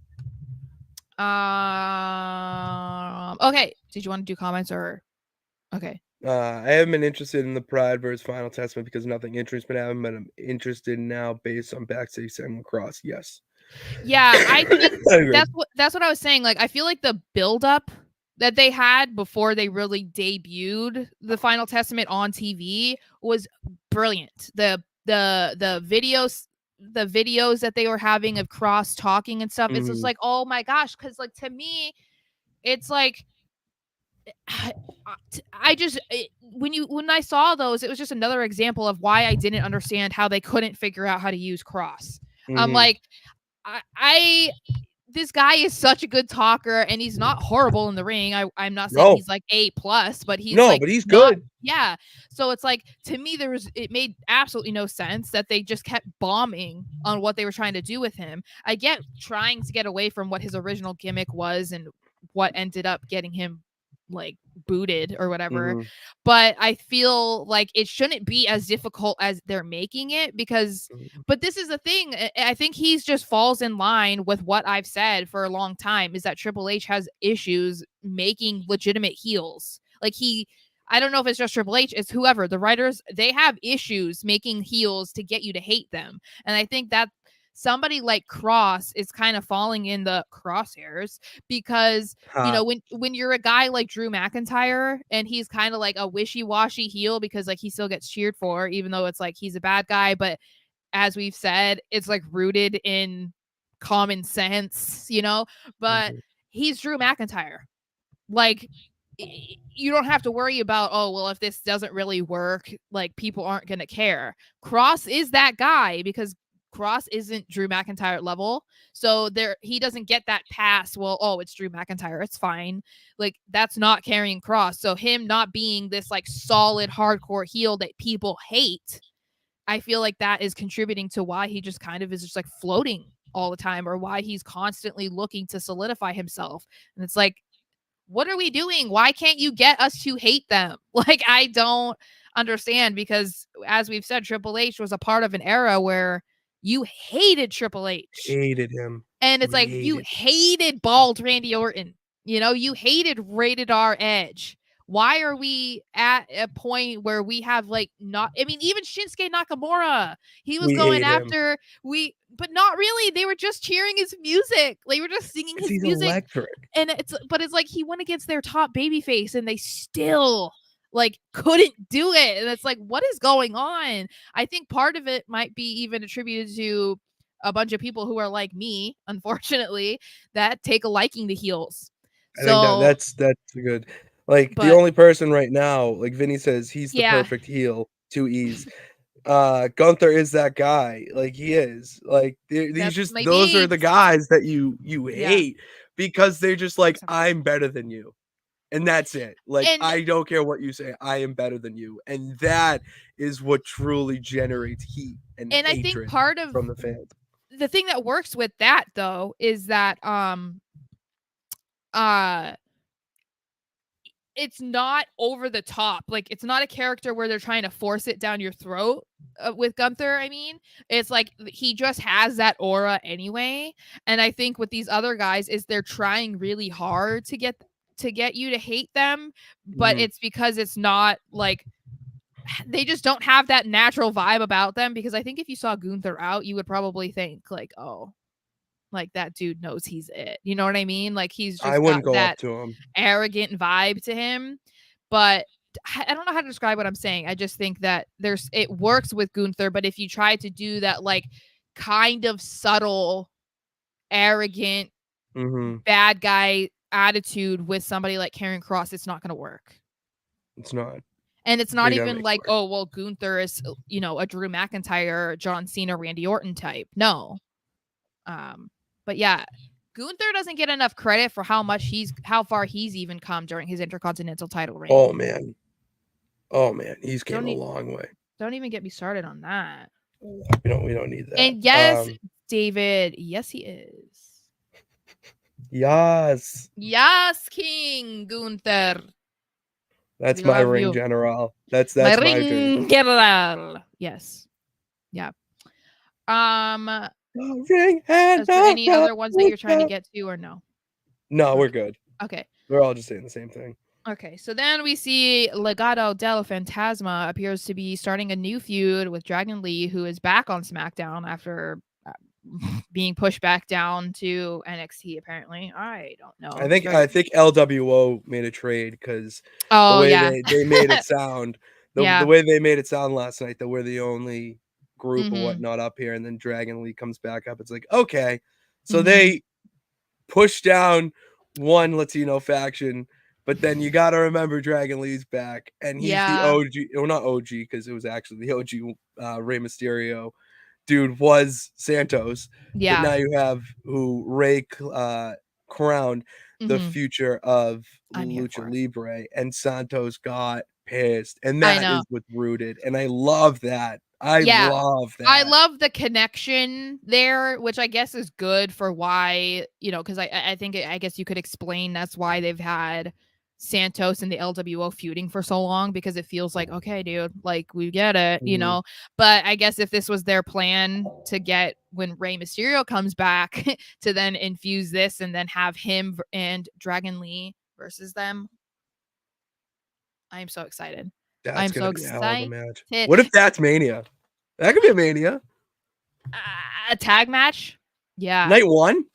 okay. Did you want to do comments or? Okay. I haven't been interested in the Pride versus Final Testament because nothing interesting happened, but I'm interested now based on backstage segment cross. Yes. Yeah, I think that's what I was saying. Like, I feel like the buildup that they had before they really debuted the Final Testament on TV was brilliant. The videos that they were having of Cross talking and stuff, it's just like, oh my gosh, because like to me, it's like when I saw those, it was just another example of why I didn't understand how they couldn't figure out how to use Cross. I'm like, this guy is such a good talker, and he's not horrible in the ring. I'm not saying he's like A+, but he's like but he's not, good. yeah. So it's like, to me, it made absolutely no sense that they just kept bombing on what they were trying to do with him. I get trying to get away from what his original gimmick was and what ended up getting him like booted or whatever, but I feel like it shouldn't be as difficult as they're making it, because but this is the thing, I think he's just falls in line with what I've said for a long time, is that Triple H has issues making legitimate heels. Like I don't know if it's just Triple H, it's whoever, the writers, they have issues making heels to get you to hate them. And I think that somebody like Cross is kind of falling in the crosshairs, because you know, when you're a guy like Drew McIntyre and he's kind of like a wishy-washy heel, because like he still gets cheered for, even though it's like he's a bad guy, but as we've said, it's like rooted in common sense, you know, but he's Drew McIntyre. Like, you don't have to worry about, oh, well, if this doesn't really work, like people aren't going to care. Cross is that guy, because Cross isn't Drew McIntyre level. So he doesn't get that pass. Well, oh, it's Drew McIntyre, it's fine. Like, that's not carrying Cross. So him not being this like solid hardcore heel that people hate, I feel like that is contributing to why he just kind of is just like floating all the time, or why he's constantly looking to solidify himself. And it's like, what are we doing? Why can't you get us to hate them? Like, I don't understand, because as we've said, Triple H was a part of an era where you hated Triple H. Hated him. And it's like, you hated bald Randy Orton. You know, you hated Rated R Edge. Why are we at a point where we have like not, I mean, even Shinsuke Nakamura, he was going after but not really. They were just cheering his music. They were just singing his music. Electric. And it's like he went against their top babyface and they still like couldn't do it. And it's like, what is going on? I think part of it might be even attributed to a bunch of people who are like me, unfortunately, that take a liking to heels. I think that's good. Like, the only person right now, like Vinny says, he's the perfect heel, 2 E's. Gunther is that guy. Like, he is. Like, these just those are the guys that you hate because they're just like, I'm better than you. And that's it. Like, I don't care what you say. I am better than you. And that is what truly generates heat and I think part of from the fans. The thing that works with that though is that it's not over the top. Like, it's not a character where they're trying to force it down your throat with Gunther. I mean, it's like he just has that aura anyway. And I think with these other guys is they're trying really hard to get you to hate them, but it's because it's not like they just don't have that natural vibe about them. Because I think if you saw Gunther out, you would probably think like, oh, like that dude knows he's it. You know what I mean? Like, he's just got that arrogant vibe to him. But I don't know how to describe what I'm saying. I just think that it works with Gunther, but if you try to do that like kind of subtle, arrogant, bad guy attitude with somebody like Karrion Kross, it's not going to work. It's not. And it's not even like, oh, well, Gunther is, you know, a Drew McIntyre, John Cena, Randy Orton type. No. But yeah, Gunther doesn't get enough credit for how far he's even come during his Intercontinental title reign. Oh man, he's came a long way. Don't even get me started on that. We don't need that. And yes, David, yes, he is. Yes, King Gunther. That's my ring general. That's my ring general. Yes. Yeah. Ring is there any other ones that you're trying to get to, or no? No, we're good. Okay. We're all just saying the same thing. Okay, so then we see Legado del Fantasma appears to be starting a new feud with Dragon Lee, who is back on SmackDown after being pushed back down to NXT. Apparently, I don't know. I think LWO made a trade because the way they made it sound, the way they made it sound last night, that we're the only group or whatnot up here, and then Dragon Lee comes back up. It's like, okay, so they push down one Latino faction, but then you got to remember Dragon Lee's back, and he's the OG, or not OG, because it was actually the OG Rey Mysterio dude was Santos, but Yeah. now you have who Ray crowned the future of I'm here Lucha for it. Libre, and Santos got pissed, and I that know. is what's rooted, and I love that. I Yeah. love I that. love the connection there, which I guess is good for why, because I think I guess you could explain that's why they've had Santos and the LWO feuding for so long, because it feels like, okay, dude, like we get it, Mhm. But I guess if this was their plan to get when Rey Mysterio comes back to then infuse this and then have him and Dragon Lee versus them, I am so excited. That's I'm so gonna be a hell of a excited. match. What if that's Mania? That could be a Mania. A tag match? Yeah. Night 1?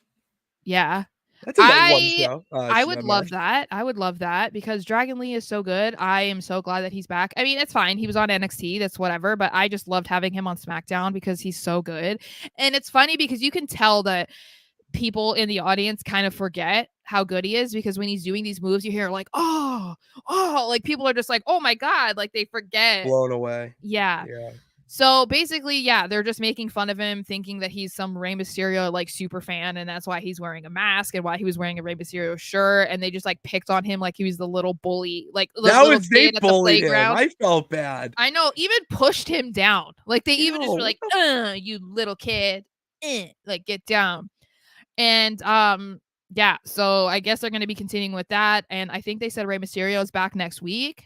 Yeah. That's a night 1 I show, I would love match. that. I would love that because Dragon Lee is so good. I am so glad that he's back. I mean, it's fine. He was on NXT, that's whatever, but I just loved having him on SmackDown because he's so good. And it's funny because you can tell that people in the audience kind of forget how good he is, because when he's doing these moves, you hear like, oh, like people are just like, oh my God, like they forget. Blown away. Yeah. Yeah. So basically, yeah, they're just making fun of him, thinking that he's some Rey Mysterio like super fan, and that's why he's wearing a mask and why he was wearing a Rey Mysterio shirt. And they just like picked on him like he was the little bully, like the That little was they kid at the bullied him. playground. I felt bad. I know, even pushed him down. Like they even just were Yo, like, you little kid, like get down. And yeah, so I guess they're going to be continuing with that. And I think they said Rey Mysterio is back next week. they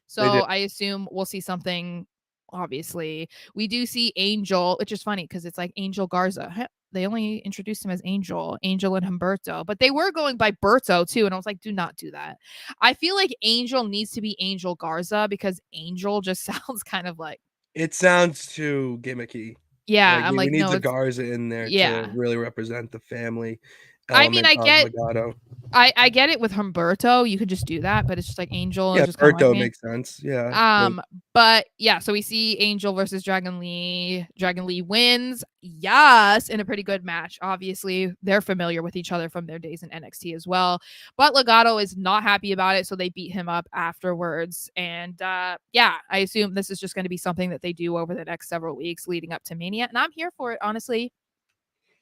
So did. I assume we'll see something. Obviously, we do see Angel, which is funny because it's like Angel Garza. They only introduced him as Angel and Humberto, but they were going by Berto too. And I was like, do not do that. I feel like Angel needs to be Angel Garza because Angel just sounds kind of like, It sounds too gimmicky. yeah, Like, I'm we like, need no, the it's, Garza in there to yeah. really represent the family I mean, element of Legato. I get it with Humberto. You could just do that, but it's just like Angel is Yeah, just kind of like Berto me. makes sense. Yeah. But yeah, so we see Angel versus Dragon Lee. Dragon Lee wins, yes, in a pretty good match. Obviously, they're familiar with each other from their days in NXT as well. But Legato is not happy about it, so they beat him up afterwards. And yeah, I assume this is just going to be something that they do over the next several weeks leading up to Mania. And I'm here for it, honestly.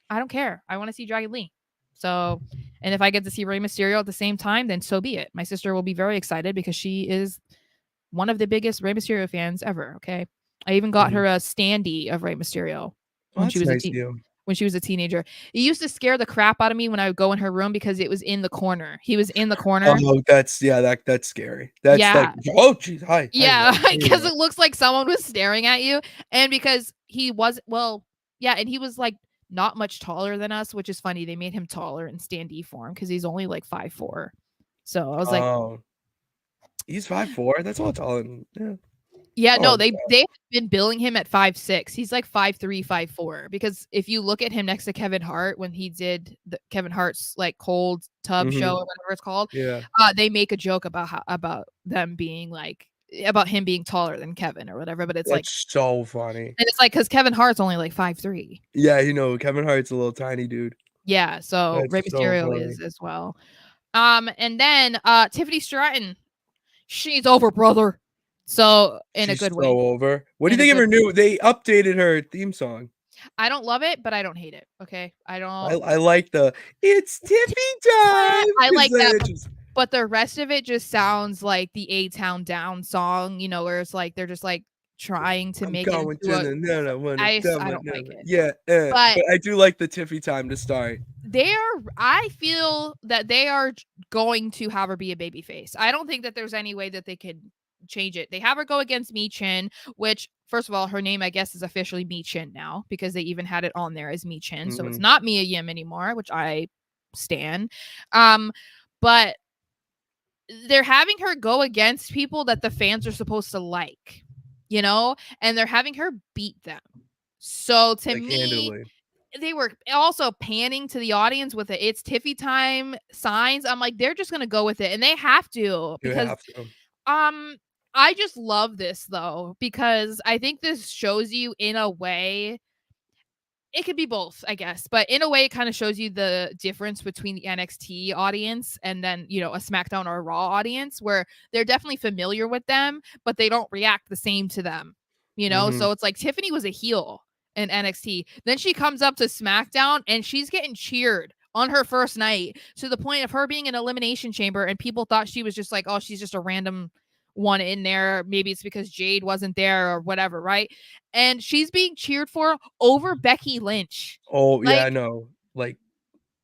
I don't care. I want to see Dragon Lee. So, and if I get to see Rey Mysterio at the same time, then so be it. My sister will be very excited because she is one of the biggest Rey Mysterio fans ever. Okay, I even got her a standee of Rey Mysterio Well, when she that's was nice of you. when she was a teenager. It used to scare the crap out of me when I would go in her room because it was in the corner. He was in the corner. Oh, that's that's scary. That's like, Yeah, oh geez, hi, yeah, because there. it looks like someone was staring at you, and because he was yeah, and he was like not much taller than us, which is funny. They made him taller in standee form because he's only like 5'4". So I was like, Oh, he's 5'4". That's all taller than, yeah. yeah, Oh, no, they've been billing him at 5'6". He's like 5'3", 5'4". Because if you look at him next to Kevin Hart when he did the Kevin Hart's like cold tub show or whatever it's called, yeah. they make a joke about them being like about him being taller than Kevin or whatever. But it's like, That's so funny. and it's like because Kevin Hart's only like 5'3". Yeah, Kevin Hart's a little tiny dude. Yeah, so Rey That's so Mysterio funny. is as well. And then Tiffany Stratton, she's over, brother. So in a She's good so way. over. What do you In a think of good her new they updated her theme song. I don't love it, but I don't hate it. Okay. I don't I like the "It's Tiffy time" I 'cause like that, it just but the rest of it just sounds like the A-Town Down song, where it's like they're just like trying to I'm make it going into to a the no, no, wanna tell I me don't like never. it. Yeah, But but I do like the Tiffy time to start. I feel that they are going to have her be a babyface. I don't think that there's any way that they could change it. They have her go against Mi Chin, which first of all, her name I guess is officially Mi Chin now because they even had it on there as Mi Chin. So it's Mhm. not Mia Yim anymore, which I stan. But they're having her go against people that the fans are supposed to like, and they're having her beat them. So to Like, me, handily. they were also panning to the audience with the "It's Tiffy time" signs. I'm like, they're just gonna go with it, and they have to You because have to. um I just love this though because I think this shows you in a way it could be both, I guess, but in a way, it kind of shows you the difference between the NXT audience and then, a SmackDown or a Raw audience where they're definitely familiar with them, but they don't react the same to them, Mhm. So it's like Tiffany was a heel in NXT. Then she comes up to SmackDown and she's getting cheered on her first night to the point of her being in Elimination Chamber, and people thought she was just like, oh, she's just a random one in there. Maybe it's because Jade wasn't there or whatever, right? And she's being cheered for over Becky Lynch. Oh, yeah, I Like, know. Like,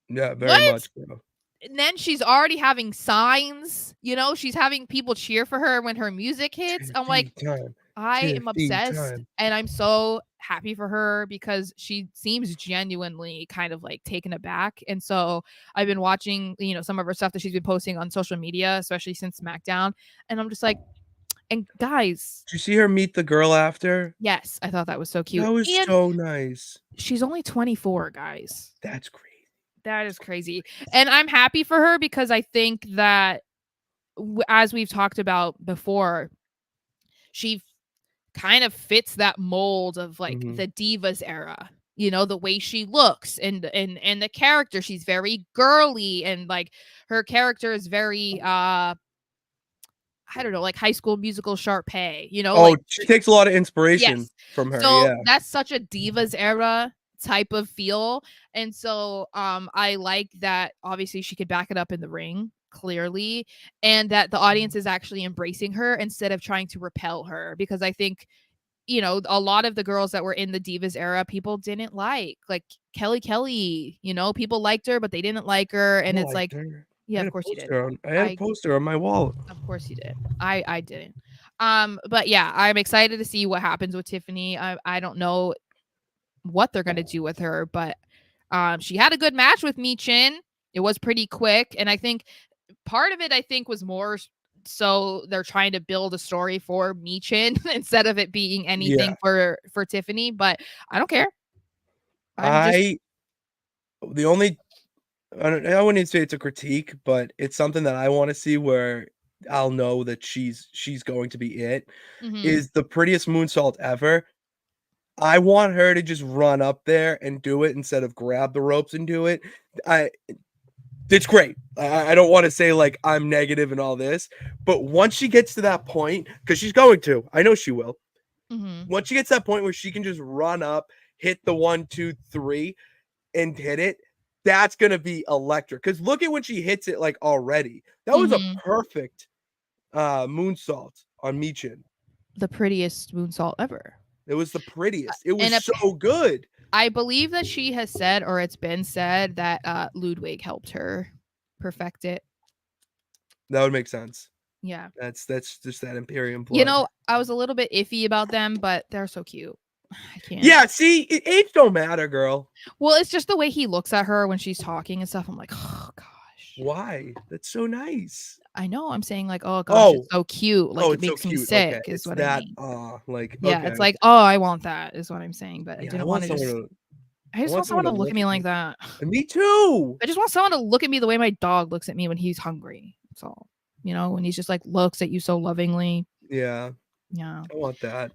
yeah, very what? much so. And then she's already having signs, she's having people cheer for her when her music hits. I'm like, Tiffy time. I am Tiffy obsessed, time. and I'm so happy for her because she seems genuinely kind of like taken aback. And so I've been watching, some of her stuff that she's been posting on social media, especially since SmackDown. And I'm just like, and guys, Did you see her meet the girl after? yes, I thought that was so cute. That was And so nice. she's only 24, guys. That's crazy. That is crazy. And I'm happy for her because I think that, as we've talked about before, she kind of fits that mold of like the divas era, the way she looks and the character. She's very girly, and like her character is very I don't know, like High School Musical Sharpay, Oh, like she takes a lot of inspiration yes. from her, So yeah. that's such a divas era type of feel. And so I like that obviously she could back it up in the ring clearly, and that the audience is actually embracing her instead of trying to repel her, because I think a lot of the girls that were in the divas era, people didn't like Kelly, people liked her, but they didn't like her. And I it's like, liked her. yeah, of course you did. I had a poster on my wall. Of course you did. I didn't. But yeah, I'm excited to see what happens with Tiffany. I don't know what they're gonna do with her, but she had a good match with Michin. It was pretty quick, and I think part of it was more so they're trying to build a story for Michin instead of it being anything for Tiffany. But I don't care. I wouldn't even say it's a critique, but it's something that I want to see where I'll know that she's going to be it. Is the prettiest moonsault ever. I want her to just run up there and do it instead of grab the ropes and do it. It's great. I don't want to say like I'm negative and all this, but once she gets to that point, because she's going to, I know she will. Once she gets to that point where she can just run up, hit the 1, 2, 3, and hit it, that's gonna be electric. Because look at when she hits it like already. That was a perfect moonsault on Michin. The prettiest moonsault ever. It was the prettiest. It was so good. I believe that she has said, or it's been said, that Ludwig helped her perfect it. That would make sense. Yeah. That's just that Imperium blood. I was a little bit iffy about them, but they're so cute. I can't. Yeah, see, age don't matter, girl. Well, it's just the way he looks at her when she's talking and stuff. I'm like, oh gosh. Why? That's so nice. I know. I'm saying like, oh gosh, it's so cute. Like it makes me sick. Okay. Is it's what that, I mean. yeah, okay. It's like, oh, I want that. Is what I'm saying. But I didn't want to just. I just want someone to look at me like that. Me too. I just want someone to look at me the way my dog looks at me when he's hungry. That's all. When he's just like looks at you so lovingly. Yeah. Yeah. I want that.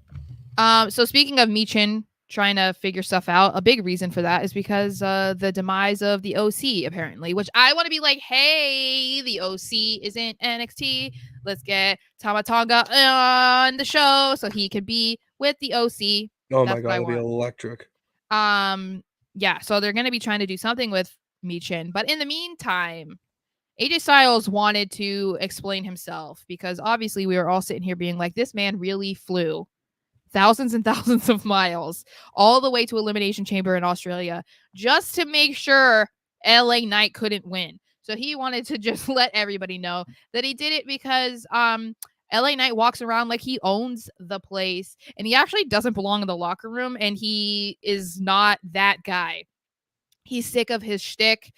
So speaking of Michin trying to figure stuff out, a big reason for that is because the demise of the OC, apparently, which I want to be like, hey, the OC isn't NXT. Let's get Tama Tonga on the show so he could be with the OC. Oh my god, it'll be electric. Yeah, so they're going to be trying to do something with Michin, but in the meantime, AJ Styles wanted to explain himself because obviously we were all sitting here being like, this man really flew thousands and thousands of miles all the way to Elimination Chamber in Australia just to make sure LA Knight couldn't win. So he wanted to just let everybody know that he did it because LA Knight walks around like he owns the place, and he actually doesn't belong in the locker room, and he is not that guy. He's sick of his shtick.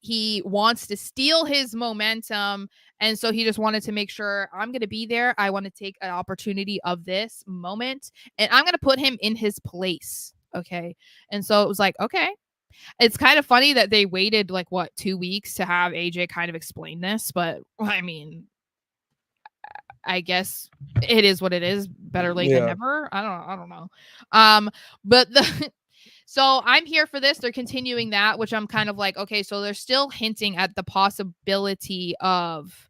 He wants to steal his momentum, and so he just wanted to make sure, I'm going to be there. I want to take an opportunity of this moment, and I'm going to put him in his place. Okay. And so it was like, okay. It's kind of funny that they waited 2 weeks to have AJ kind of explain this, but I mean, I guess it is what it is. Better late than never. I don't know. But so I'm here for this. They're continuing that, which I'm kind of like, okay, so they're still hinting at the possibility of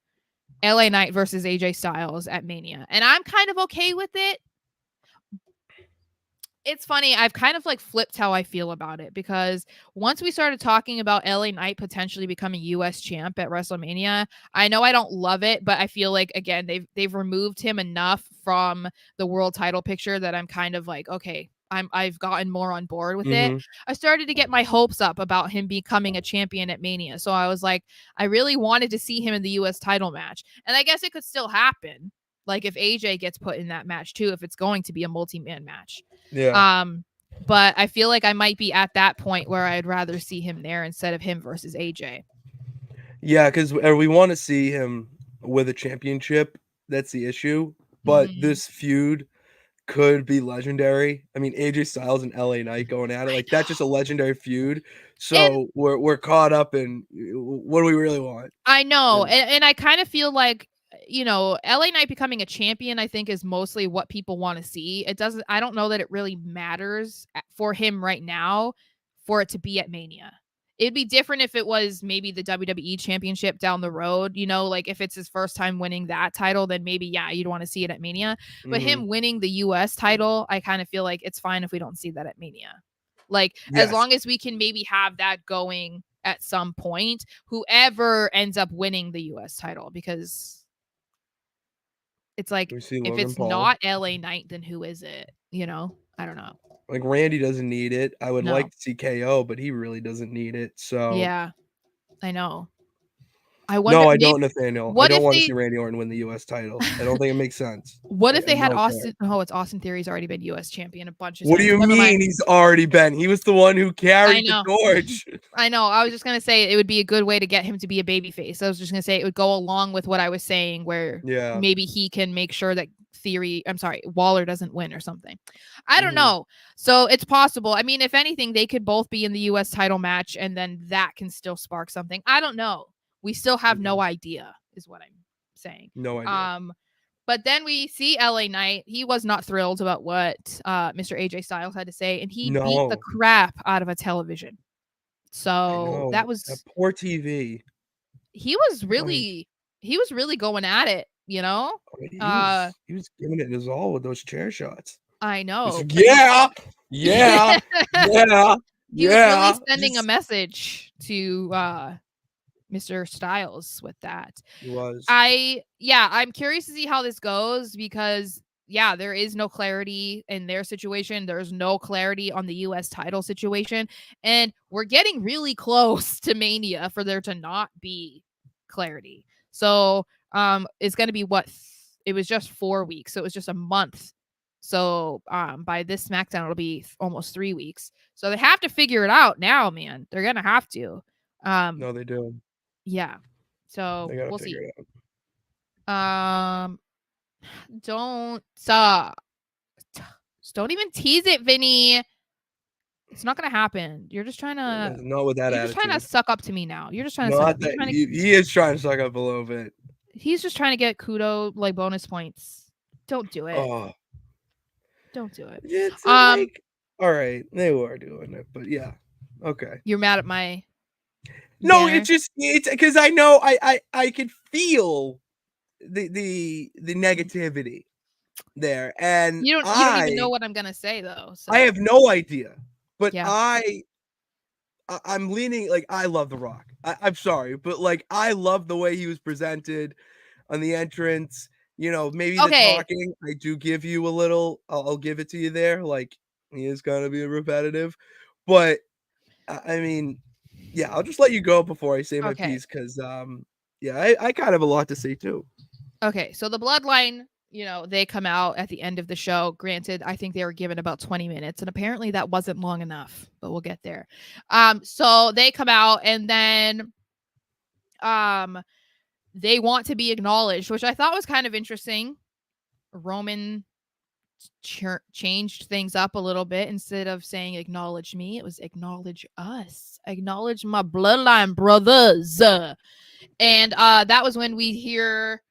LA Knight versus AJ Styles at Mania. And I'm kind of okay with it. It's funny. I've kind of like flipped how I feel about it, because once we started talking about LA Knight potentially becoming US champ at WrestleMania, I know I don't love it, but I feel like, again, they've removed him enough from the world title picture that I'm kind of like, okay, I've gotten more on board with it. Mm-hmm. I started to get my hopes up about him becoming a champion at Mania. So I was like, I really wanted to see him in the US title match. And I guess it could still happen. Like if AJ gets put in that match too, if it's going to be a multi-man match. Yeah. But I feel like I might be at that point where I'd rather see him there instead of him versus AJ. Yeah, because we want to see him with a championship. That's the issue. But this feud could be legendary. I mean, AJ Styles and LA Knight going at it, like that's just a legendary feud. And So we're caught up in what do we really want? I know, Yeah. and I kind of feel like, LA Knight becoming a champion, I think, is mostly what people want to see. I don't know that it really matters for him right now for it to be at Mania. It'd be different if it was maybe the WWE championship down the road, like if it's his first time winning that title, then maybe, yeah, you'd want to see it at Mania. But Mm-hmm. him winning the US title, I kind of feel like it's fine if we don't see that at Mania. Like, as Yes. long as we can maybe have that going at some point, whoever ends up winning the US title, because it's like, We see if Logan it's Paul. not LA Knight, then who is it? I don't know. Like Randy doesn't need it. I would like No. to see KO, but he really doesn't need it. So Yeah, I know. I wonder, no, I maybe, don't, Nathaniel. I what don't if want to they see Randy Orton win the US title. I don't think it makes sense. what I if they had don't care. Austin? Oh, it's Austin Theory's already been US champion a bunch of What do times. you Never mind. mean he's already been? He was the one who I carried the know. torch. I know. I was just gonna say it would be a good way to get him to be a babyface. I was just gonna say it would go along with what I was saying, where Yeah. maybe he can make sure that Waller doesn't win or something. I don't Mhm. know. So it's possible. I mean, if anything, they could both be in the US title match, and then that can still spark something. I don't know. We still have no idea, is what I'm saying. No idea. But then we see LA Knight. He was not thrilled about what Mr. AJ Styles had to say, and he beat the No. crap out of a television. I So that know. That was poor TV. he was Like, really going at it, he was giving it his all with those chair shots. I know, Like, but yeah, yeah, yeah, he was really yeah. sending a message to Mr. Styles with that. He was. I'm curious to see how this goes, because there is no clarity in their situation. There's no clarity on the US title situation, and we're getting really close to Mania for there to not be clarity. So, it's going to be it was just 4 weeks. So it was just a month. So, by this SmackDown, it'll be almost 3 weeks. So they have to figure it out now, man. They're going to have to. No, they do. Yeah. So They gotta we'll figure see. it out. Don't don't even tease it, Vinny. It's not gonna happen. You're just trying to Not with that attitude. suck up to me now. You're just trying to suck Not up. that he is trying to suck up a little bit. He's just trying to get kudo, like bonus points. Don't do it. Oh, Don't do it. it's like, all right, they were doing it, but yeah, okay. You're mad at my No, banner? it's because I know I could feel the negativity there, and You don't even know what I'm gonna say though. So I have no idea, but yeah. I'm leaning, like, I love The Rock. I'm sorry, but like I love the way he was presented on the entrance. Maybe the talking, I do give you a little. I'll give it to you there. Like, he is gonna be repetitive, but I mean, yeah, I'll just let you go before I say my piece, because I kind of have a lot to say too. Okay, so the Bloodline, they come out at the end of the show. Granted, I think they were given about 20 minutes, and apparently that wasn't long enough, but we'll get there. So they come out, and then they want to be acknowledged, which I thought was kind of interesting. Roman changed things up a little bit. Instead of saying acknowledge me, it was acknowledge us. Acknowledge my bloodline brothers. And that was when we hear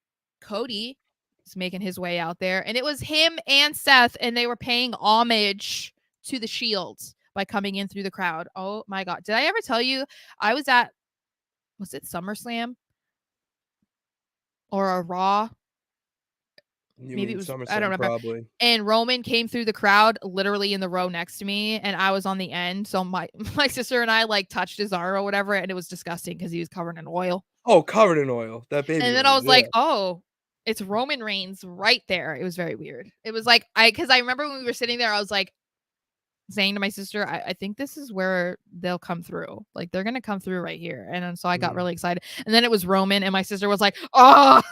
Cody is making his way out there, and it was him and Seth, and they were paying homage to the Shield by coming in through the crowd. Oh my god, did I ever tell you I was at, was it SummerSlam or a Raw? You Maybe it mean was, I don't SummerSlam, remember. probably. And Roman came through the crowd literally in the row next to me, and I was on the end. So my sister and I like touched his arm or whatever, and it was disgusting because he was covered in oil. Oh, covered in oil. That baby And then I oil, was like, oh, it's Roman Reigns right there. It was very weird. It was like, because I remember when we were sitting there, I was like saying to my sister, I think this is where they'll come through. Like, they're going to come through right here. And then, so I got really excited. And then it was Roman, and my sister was like, oh,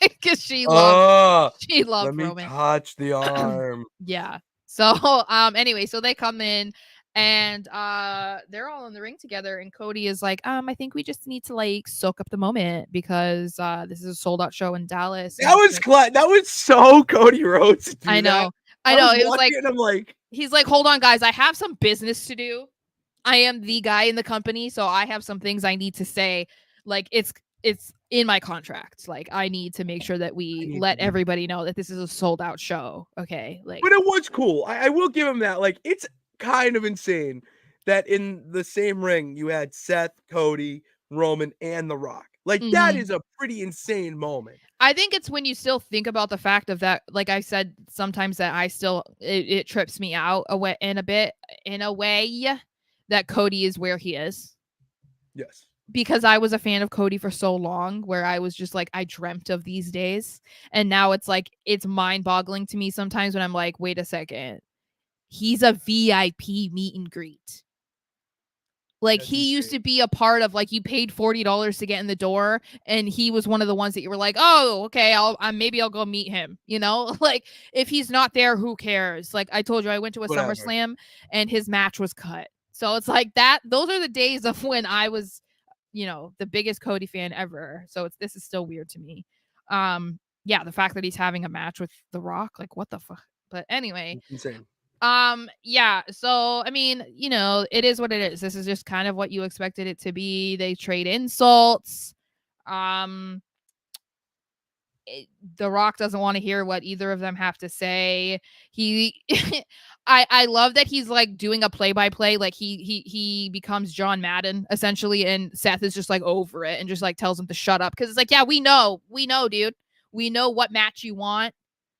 because she loved let me Roman. touch the arm. Yeah. So, anyway, so they come in, and they're all in the ring together, and Cody is like, I think we just need to like soak up the moment because this is a sold out show in Dallas. That was so Cody Rhodes. I know. I know. It was like, I'm like, he's like, hold on, guys, I have some business to do. I am the guy in the company, so I have some things I need to say. Like, it's in my contract. Like, I need to make sure that we let everybody know that this is a sold out show. Okay. Like, but it was cool. I will give him that. Like, it's kind of insane that in the same ring you had Seth, Cody, Roman, and The Rock. Like, that is a pretty insane moment. I think it's when you still think about the fact of that, like I said, sometimes that I still, it trips me out in a way that Cody is where he is. Yes. Because I was a fan of Cody for so long, where I was just like, I dreamt of these days. And now it's like, it's mind boggling to me sometimes when I'm like, wait a second. He's a VIP meet and greet. Like, he used to be a part of, like, you paid $40 to get in the door, and he was one of the ones that you were like, oh, okay, maybe I'll go meet him. You know, like, if he's not there, who cares? Like, I told you, I went to a SummerSlam and his match was cut. So it's like that. Those are the days of when I was, you know, the biggest Cody fan ever. So this is still weird to me. Yeah, the fact that he's having a match with The Rock, like, what the fuck? But anyway, it's insane. Yeah, so I mean, you know, it is what it is. This is just kind of what you expected it to be. They trade insults. The Rock doesn't want to hear what either of them have to say. I love that he's like doing a play-by-play, like he becomes John Madden essentially, and Seth is just like over it and just like tells him to shut up, because it's like, yeah, we know, dude. We know what match you want.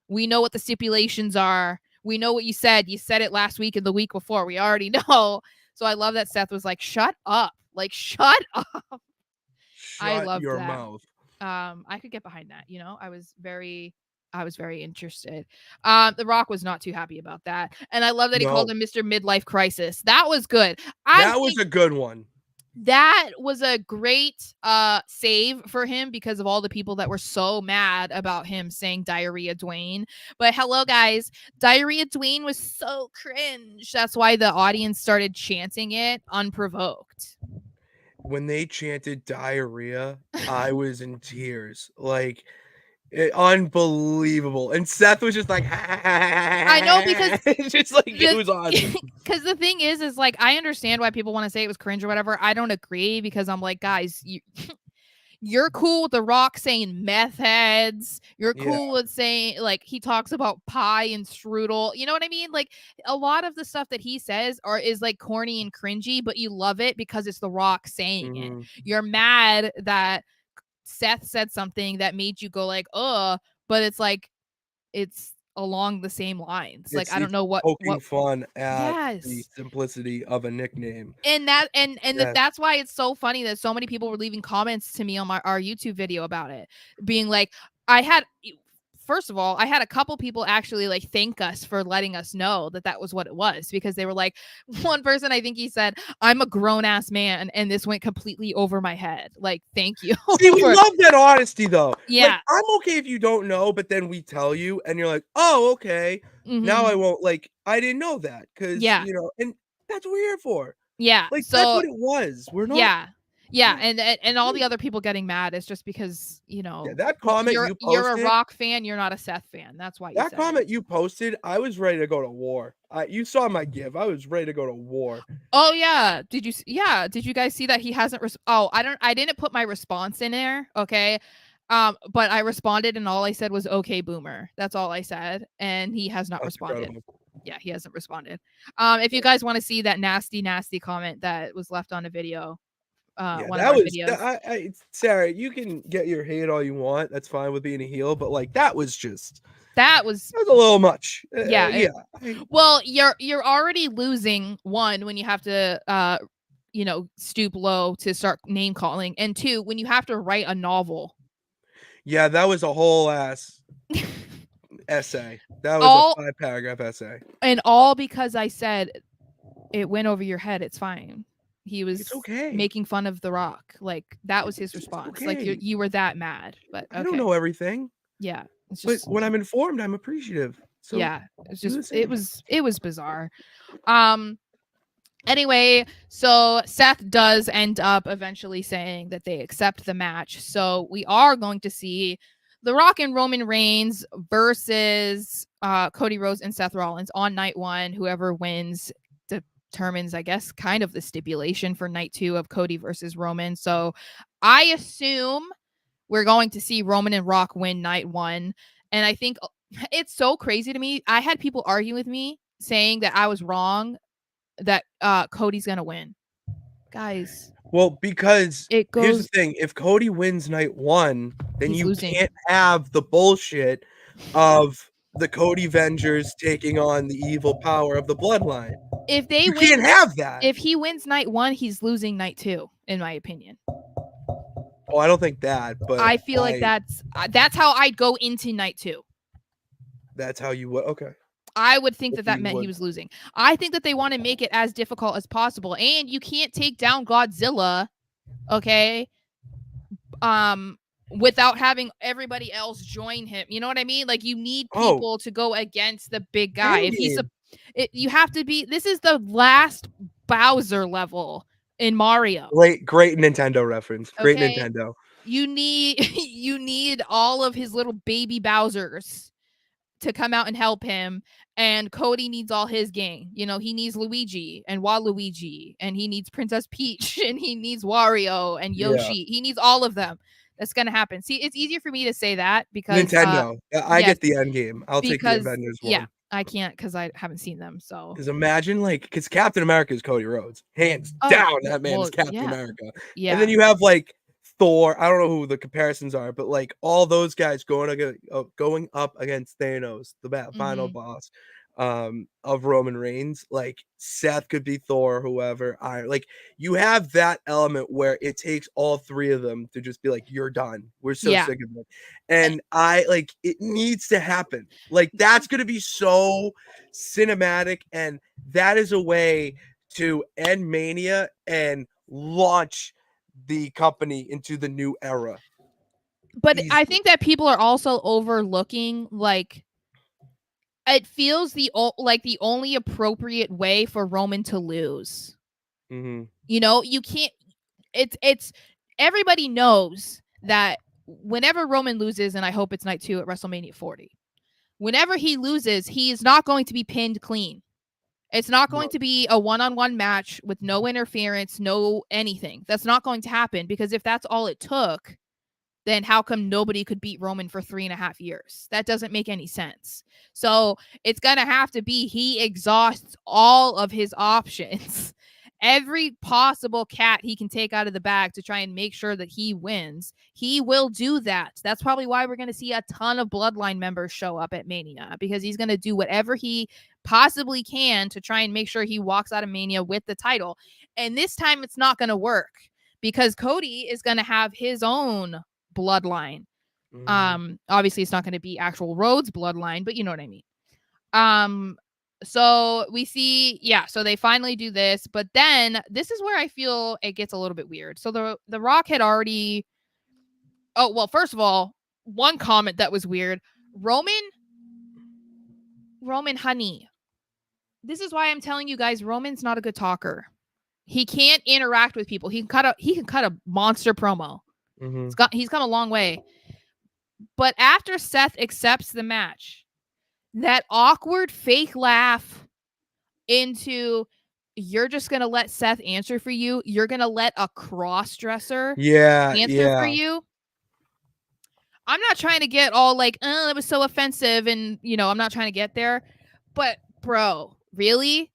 We know what the stipulations are. We know what you said. You said it last week and the week before. We already know. So I love that Seth was like, shut up. Like, shut up. I love your that. Mouth. I could get behind that. You know, I was very interested. The Rock was not too happy about that. And I love that he called him Mr. Midlife Crisis. That was good. That was a good one. That was a great save for him because of all the people that were so mad about him saying Diarrhea Dwayne. But hello, guys. Diarrhea Dwayne was so cringe. That's why the audience started chanting it unprovoked. When they chanted diarrhea, I was in tears. Like, unbelievable. And Seth was just like, I know, because it's just like, it was awesome. Because the thing is like, I understand why people want to say it was cringe or whatever. I don't agree, because I'm like, guys, you're cool with The Rock saying meth heads. You're cool with saying, like, he talks about pie and strudel. You know what I mean? Like, a lot of the stuff that he says is like corny and cringy, but you love it because it's The Rock saying it. You're mad that Seth said something that made you go like, but it's like, it's along the same lines. It's like, I don't know what poking fun at the simplicity of a nickname. And that's why it's so funny that so many people were leaving comments to me on our YouTube video about it, being like, first of all, I had a couple people actually like thank us for letting us know that was what it was, because they were like, one person, I think he said, I'm a grown ass man and this went completely over my head. Like, thank you. See, we love that honesty though. Yeah. Like, I'm okay if you don't know, but then we tell you and you're like, oh, okay. Now I won't, like, I didn't know that, because, you know, and that's what we're here for. Yeah. Like, so, that's what it was. We're not. Yeah, and all the other people getting mad is just because, you know, that comment you posted, you're a Rock fan, you're not a Seth fan. That's why that comment you posted, I was ready to go to war. You saw my give. I was ready to go to war. Oh yeah, did you guys see that he hasn't? I didn't put my response in there. Okay, but I responded and all I said was "Okay, boomer." That's all I said, and he has not responded. Incredible. Yeah, he hasn't responded. If you guys want to see that nasty comment that was left on a video. One of our videos. Sarah, you can get your hate all you want. That's fine with being a heel, but like, that was just That was a little much. Yeah. Well, you're already losing, one, when you have to stoop low to start name calling, and two, when you have to write a novel. Yeah, that was a whole ass essay. That was a 5-paragraph essay. And all because I said it went over your head. It's fine. He was making fun of The Rock. Like, that was his response. Like, you were that mad. But okay. I don't know everything. Yeah. It's just, but when I'm informed, I'm appreciative. So yeah, it's just it was bizarre. Anyway, so Seth does end up eventually saying that they accept the match. So we are going to see The Rock and Roman Reigns versus Cody Rhodes and Seth Rollins on night 1. Whoever wins determines, I guess, kind of the stipulation for night 2 of Cody versus Roman. So I assume we're going to see Roman and Rock win night 1. And I think it's so crazy to me. I had people argue with me saying that I was wrong, that Cody's gonna win. Guys. Well, because here's the thing. If Cody wins night 1, then you can't have the bullshit of the Cody Vengers taking on the evil power of the bloodline. If they you can't have that. If he wins night 1, he's losing night 2, in my opinion. Oh, I don't think that, but I feel like that's how I'd go into night 2. That's how you would. Okay. I would think that meant he was losing. I think that they want to make it as difficult as possible, and you can't take down Godzilla, okay? Without having everybody else join him. You know what I mean? Like, you need people to go against the big guy. If he's you have to be. This is the last Bowser level in Mario. Great Nintendo reference. Great Nintendo. You need all of his little baby Bowsers to come out and help him, and Cody needs all his gang. You know, he needs Luigi and Waluigi, and he needs Princess Peach, and he needs Wario and Yoshi. He needs all of them. That's gonna happen. See, it's easier for me to say that because Nintendo. I get the end game. I'll take the Avengers one. Yeah, I can't because I haven't seen them. So because imagine because Captain America is Cody Rhodes, hands down. That man is Captain America. Yeah, and then you have Thor. I don't know who the comparisons are, but all those guys going up against Thanos, the final boss of Roman Reigns. Seth could be Thor, whoever. You have that element where it takes all 3 of them to just be you're done. We're so sick of it. And it needs to happen. That's gonna be so cinematic, and that is a way to end Mania and launch the company into the new era. But I think that people are also overlooking it feels the only appropriate way for Roman to lose. Mm-hmm. You know, you can't. It's everybody knows that whenever Roman loses, and I hope it's night 2 at WrestleMania 40. Whenever he loses, he is not going to be pinned clean. It's not going to be a one-on-one match with no interference, no anything. That's not going to happen, because if that's all it took, then how come nobody could beat Roman for 3.5 years? That doesn't make any sense. So it's going to have to be he exhausts all of his options, every possible cat he can take out of the bag to try and make sure that he wins. He will do that. That's probably why we're going to see a ton of Bloodline members show up at Mania, because he's going to do whatever he possibly can to try and make sure he walks out of Mania with the title. And this time it's not going to work, because Cody is going to have his own bloodline. Obviously it's not going to be actual Rhodes bloodline, but you know what I mean. So we see, so they finally do this, but then this is where I feel it gets a little bit weird. So the Rock had already, first of all, one comment that was weird. Roman, honey, this is why I'm telling you guys, Roman's not a good talker. He can't interact with people. He can cut a monster promo. He's come a long way. But after Seth accepts the match, that awkward fake laugh into, you're just going to let Seth answer for you. You're going to let a cross-dresser answer for you. I'm not trying to get all it was so offensive, and I'm not trying to get there. But bro, really?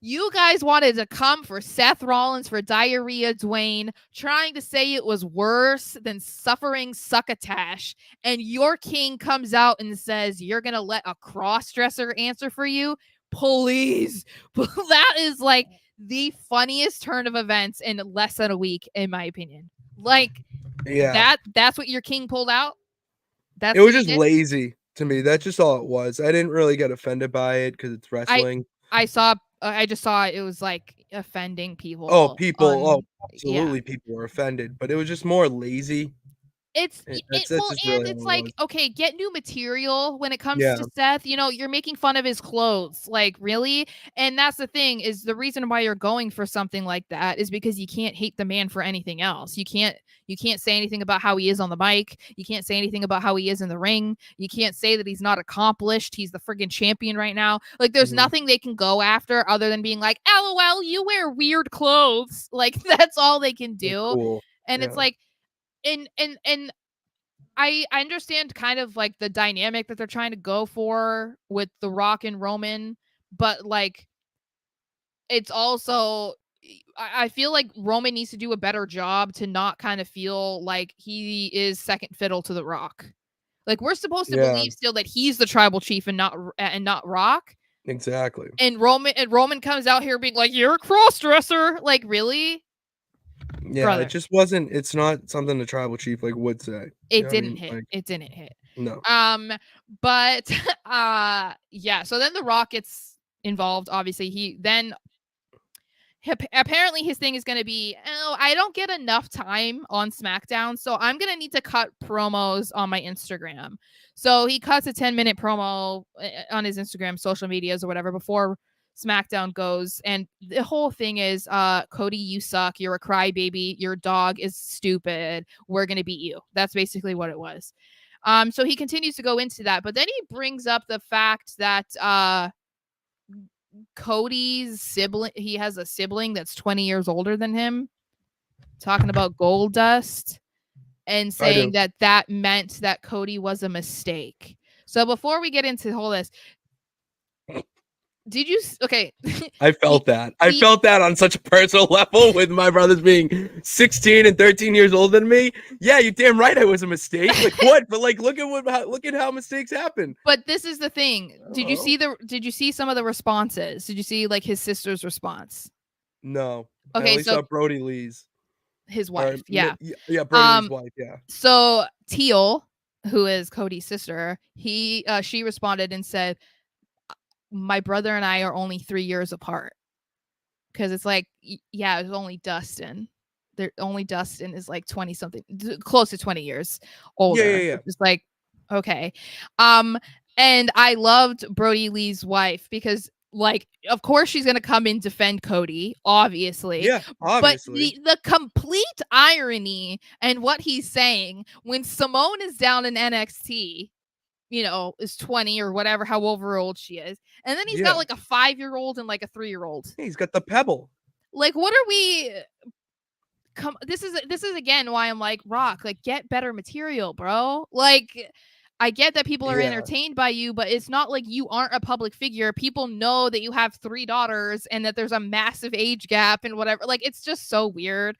You guys wanted to come for Seth Rollins for Diarrhea Dwayne, trying to say it was worse than suffering succotash. And your king comes out and says, you're going to let a cross-dresser answer for you? Please. That is like the funniest turn of events in less than a week, in my opinion. Like, that's what your king pulled out? It was just lazy to me. That's just all it was. I didn't really get offended by it because it's wrestling. I just saw it was like offending people. Oh, people. Absolutely, people were offended, but it was just more lazy. It's like, okay, get new material when it comes to Seth. You know, you're making fun of his clothes. Like, really? And that's the thing, is the reason why you're going for something like that is because you can't hate the man for anything else. You can't say anything about how he is on the mic. You can't say anything about how he is in the ring. You can't say that he's not accomplished. He's the friggin' champion right now. Like, there's nothing they can go after other than being like, LOL, you wear weird clothes. Like, that's all they can do. Cool. And it's like, and I understand kind of like the dynamic that they're trying to go for with The Rock and Roman, but like, it's also, I feel like Roman needs to do a better job to not kind of feel like he is second fiddle to The Rock. Like, we're supposed to believe still that he's the tribal chief and not Rock. Exactly. And Roman comes out here being like, you're a cross-dresser. Like, really? Yeah, brother. It just wasn't. It's not something the tribal chief like would say. It didn't hit. Like, it didn't hit. No. But yeah. So then The Rock gets involved. Obviously, apparently his thing is going to be, oh, I don't get enough time on SmackDown, so I'm going to need to cut promos on my Instagram. So he cuts a 10-minute promo on his Instagram, social medias or whatever before SmackDown goes. And the whole thing is, Cody, you suck. You're a crybaby. Your dog is stupid. We're going to beat you. That's basically what it was. So he continues to go into that, but then he brings up the fact that Cody's sibling, he has a sibling that's 20 years older than him, talking about Gold Dust and saying that meant that Cody was a mistake. So before we get into all this, did you okay? I felt that. I felt that on such a personal level with my brothers being 16 and 13 years older than me. Yeah, you're damn right I was a mistake. Like what? But like look at how mistakes happen. But this is the thing. Did you see some of the responses? Did you see like his sister's response? No. Okay, I only saw Brody Lee's. His wife. Yeah, Brody Lee's wife, yeah. So Teal, who is Cody's sister, she responded and said, my brother and I are only 3 years apart. Because it's like, yeah, it's only Dustin. Dustin is like 20 something, close to 20 years older. Yeah. It's like, okay. And I loved Brody Lee's wife because, like, of course she's gonna come and defend Cody, obviously. Yeah, obviously. But the complete irony and what he's saying when Simone is down in NXT, you know, is 20 or whatever, however old she is. And then he's got like a 5-year-old and like a 3-year-old. He's got the pebble. Like, what are we? This is again why I'm like, Rock, like, get better material, bro. Like, I get that people are entertained by you, but it's not like you aren't a public figure. People know that you have 3 daughters and that there's a massive age gap and whatever. Like, it's just so weird.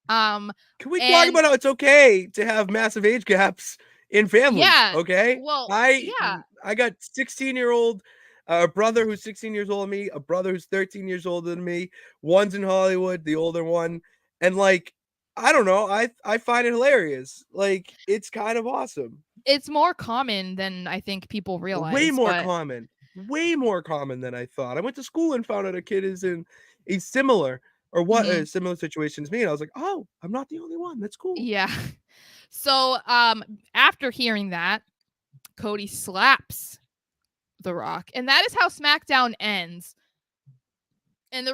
Can we talk about how it's okay to have massive age gaps in families? Yeah. Okay. Well, I got 16-year-old a brother who's 16 years older than me, a brother who's 13 years older than me. One's in Hollywood, the older one. And like, I don't know, I find it hilarious. Like, it's kind of awesome. It's more common than I think people realize. Way more common than I thought. I went to school and found out a kid is in a similar similar situation as me. And I was like, oh, I'm not the only one. That's cool. Yeah. So after hearing that, Cody slaps The Rock. And that is how SmackDown ends. And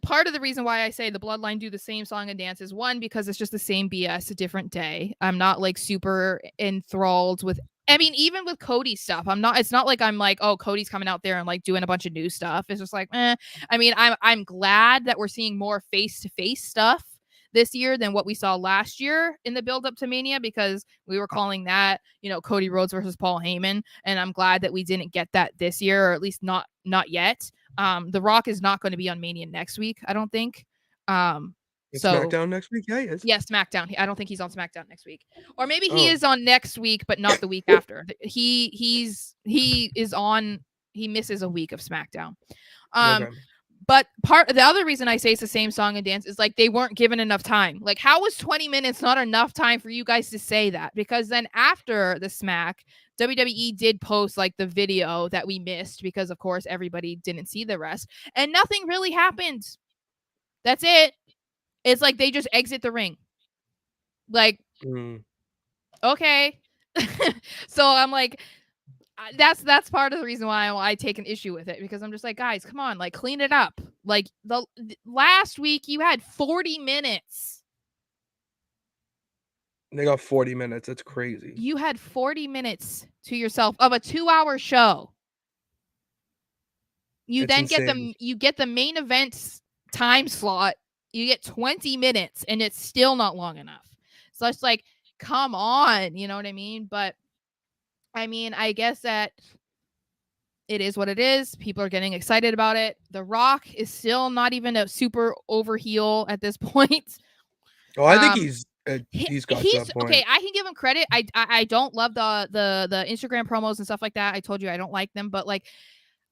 part of the reason why I say the Bloodline do the same song and dance is, one, because it's just the same BS, a different day. I'm not like super enthralled with, I mean, even with Cody stuff, it's not like I'm like, oh, Cody's coming out there and like doing a bunch of new stuff. It's just like, I mean, I'm glad that we're seeing more face-to-face stuff this year than what we saw last year in the build up to Mania, because we were calling that, you know, Cody Rhodes versus Paul Heyman. And I'm glad that we didn't get that this year, or at least not yet. The Rock is not going to be on Mania next week, I don't think. SmackDown next week? Yeah, he is. Yeah, SmackDown. I don't think he's on SmackDown next week. Or maybe he is on next week, but not the week after. He is on, he misses a week of SmackDown. Okay. But the other reason I say it's the same song and dance is like they weren't given enough time. Like, how was 20 minutes not enough time for you guys to say that? Because then after the Smack, WWE did post like the video that we missed because, of course, everybody didn't see the rest. And nothing really happened. That's it. It's like they just exit the ring. Like, okay. So I'm like, that's part of the reason why I take an issue with it, because I'm just like, guys, come on, like, clean it up. Like, the last week you had 40 minutes. They got 40 minutes. That's crazy. You had 40 minutes to yourself of a 2-hour show. You then get the main event time slot. You get 20 minutes and it's still not long enough. So it's like, come on, you know what I mean? But I mean, I guess that it is what it is. People are getting excited about it. The Rock is still not even a super over heel at this point. Oh, I think he's got some point. Okay, I can give him credit. I don't love the Instagram promos and stuff like that. I told you I don't like them, but like,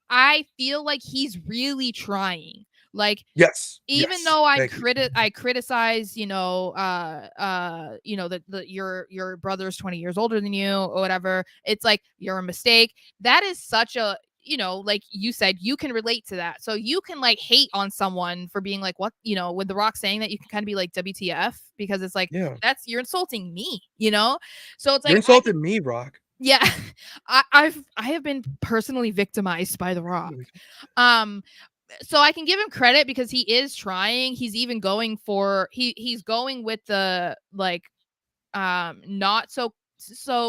I feel like he's really trying. Like, yes, even though I criticize, you know, your brother's 20 years older than you or whatever. It's like, you're a mistake. That is such a, you know, like you said, you can relate to that. So you can like hate on someone for being like, what, you know, with The Rock saying that, you can kind of be like, WTF, because it's like, you're insulting me, you know? So it's like, you're insulting me, Rock. Yeah. I have been personally victimized by The Rock. So I can give him credit because he is trying. He's even going for he's going with the like not so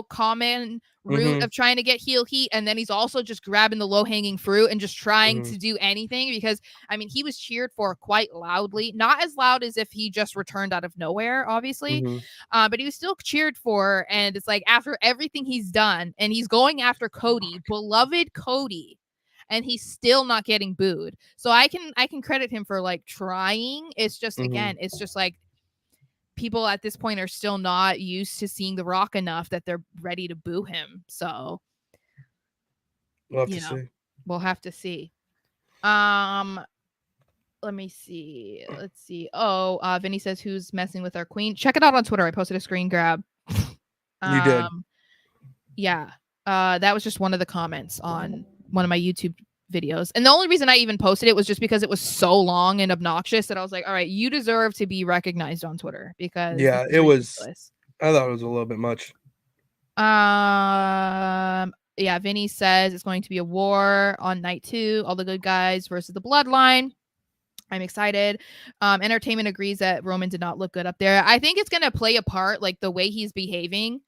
common route of trying to get heel heat, and then he's also just grabbing the low-hanging fruit and just trying to do anything, because I mean, he was cheered for quite loudly, not as loud as if he just returned out of nowhere, obviously, but he was still cheered for. And it's like, after everything he's done, and he's going after Cody, beloved Cody, and he's still not getting booed. So I can credit him for like trying. It's just again, it's just like, people at this point are still not used to seeing The Rock enough that they're ready to boo him. So we'll have to see. Let me see. Let's see. Oh, Vinny says, who's messing with our queen? Check it out on Twitter. I posted a screen grab. You did. Yeah. That was just one of the comments on one of my YouTube videos. And the only reason I even posted it was just because it was so long and obnoxious that I was like, all right, you deserve to be recognized on Twitter, because it was ridiculous. I thought it was a little bit much. Yeah, Vinny says it's going to be a war on night 2, all the good guys versus the bloodline. I'm excited. Entertainment agrees that Roman did not look good up there. I think it's going to play a part, like the way he's behaving,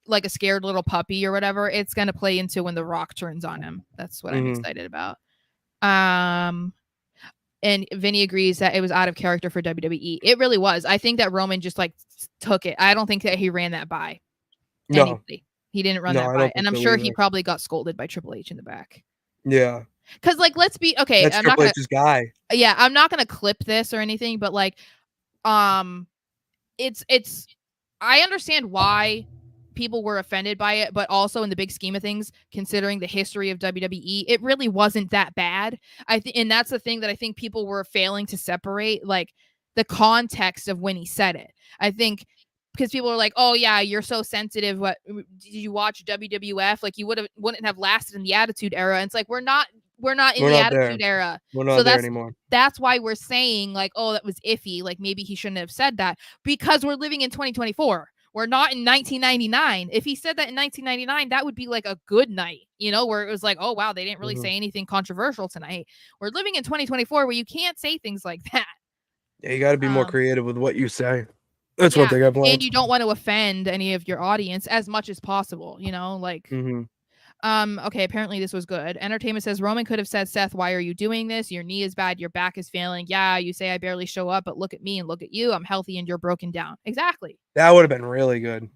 like a scared little puppy or whatever. It's going to play into when The Rock turns on him. That's what I'm excited about. And Vinny agrees that it was out of character for WWE. It really was. I think that Roman just like took it. I don't think that he ran that by anybody. He didn't run that by. And I'm sure he probably got scolded by Triple H in the back. Yeah. Because like, let's be okay. That's Triple H's guy. Yeah, I'm not gonna clip this or anything, but like, it's I understand why people were offended by it, but also in the big scheme of things, considering the history of WWE, it really wasn't that bad. And that's the thing that I think people were failing to separate, like the context of when he said it. I think because people are like, "Oh yeah, you're so sensitive. What did you watch WWF? Like you wouldn't have lasted in the Attitude Era." And it's like we're not in the Attitude Era. We're not there anymore. That's why we're saying like, "Oh, that was iffy. Like maybe he shouldn't have said that," because we're living in 2024. We're not in 1999. If he said that in 1999, that would be like a good night, you know, where it was like, "Oh wow, they didn't really say anything controversial tonight." We're living in 2024 where you can't say things like that. Yeah, you got to be more creative with what you say. That's one thing I've learned. And you don't want to offend any of your audience as much as possible, you know, like, okay, apparently this was good. Entertainment says Roman could have said, "Seth, why are you doing this? Your knee is bad. Your back is failing. Yeah, you say I barely show up, but look at me and look at you. I'm healthy and you're broken down." Exactly. That would have been really good.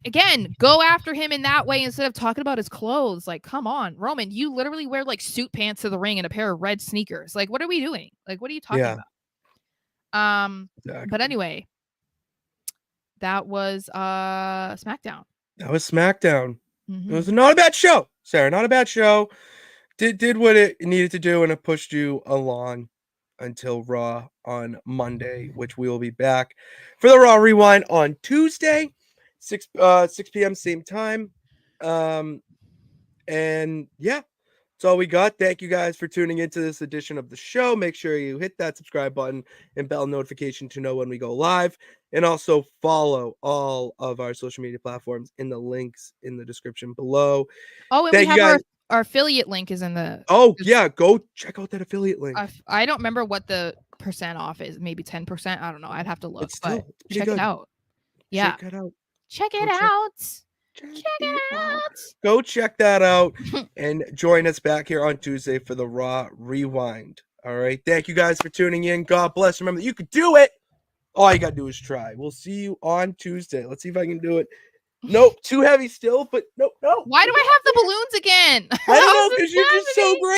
again, go after him in that way instead of talking about his clothes. Like, come on, Roman, you literally wear like suit pants to the ring and a pair of red sneakers. Like, what are we doing? Like, what are you talking about? Exactly. But anyway, that was SmackDown. That was SmackDown. It was not a bad show, Sarah. Not a bad show. Did what it needed to do, and it pushed you along until Raw on Monday, which we will be back for the Raw Rewind on Tuesday, 6 p.m. same time. And yeah, that's all we got. Thank you guys for tuning into this edition of the show. Make sure you hit that subscribe button and bell notification to know when we go live. And also follow all of our social media platforms in the links in the description below. Oh, and we have our affiliate link is in the. Oh, yeah. Go check out that affiliate link. I don't remember what the percent off is. Maybe 10%. I don't know. I'd have to look. It's still check it out. Yeah. Check it out. Check it out. Check it out. Go check that out and join us back here on Tuesday for the Raw Rewind. All right. Thank you guys for tuning in. God bless. Remember that you could do it. All you got to do is try. We'll see you on Tuesday. Let's see if I can do it. Nope. Too heavy still, but nope. Why do I have the balloons again? I don't know, because you're just so great.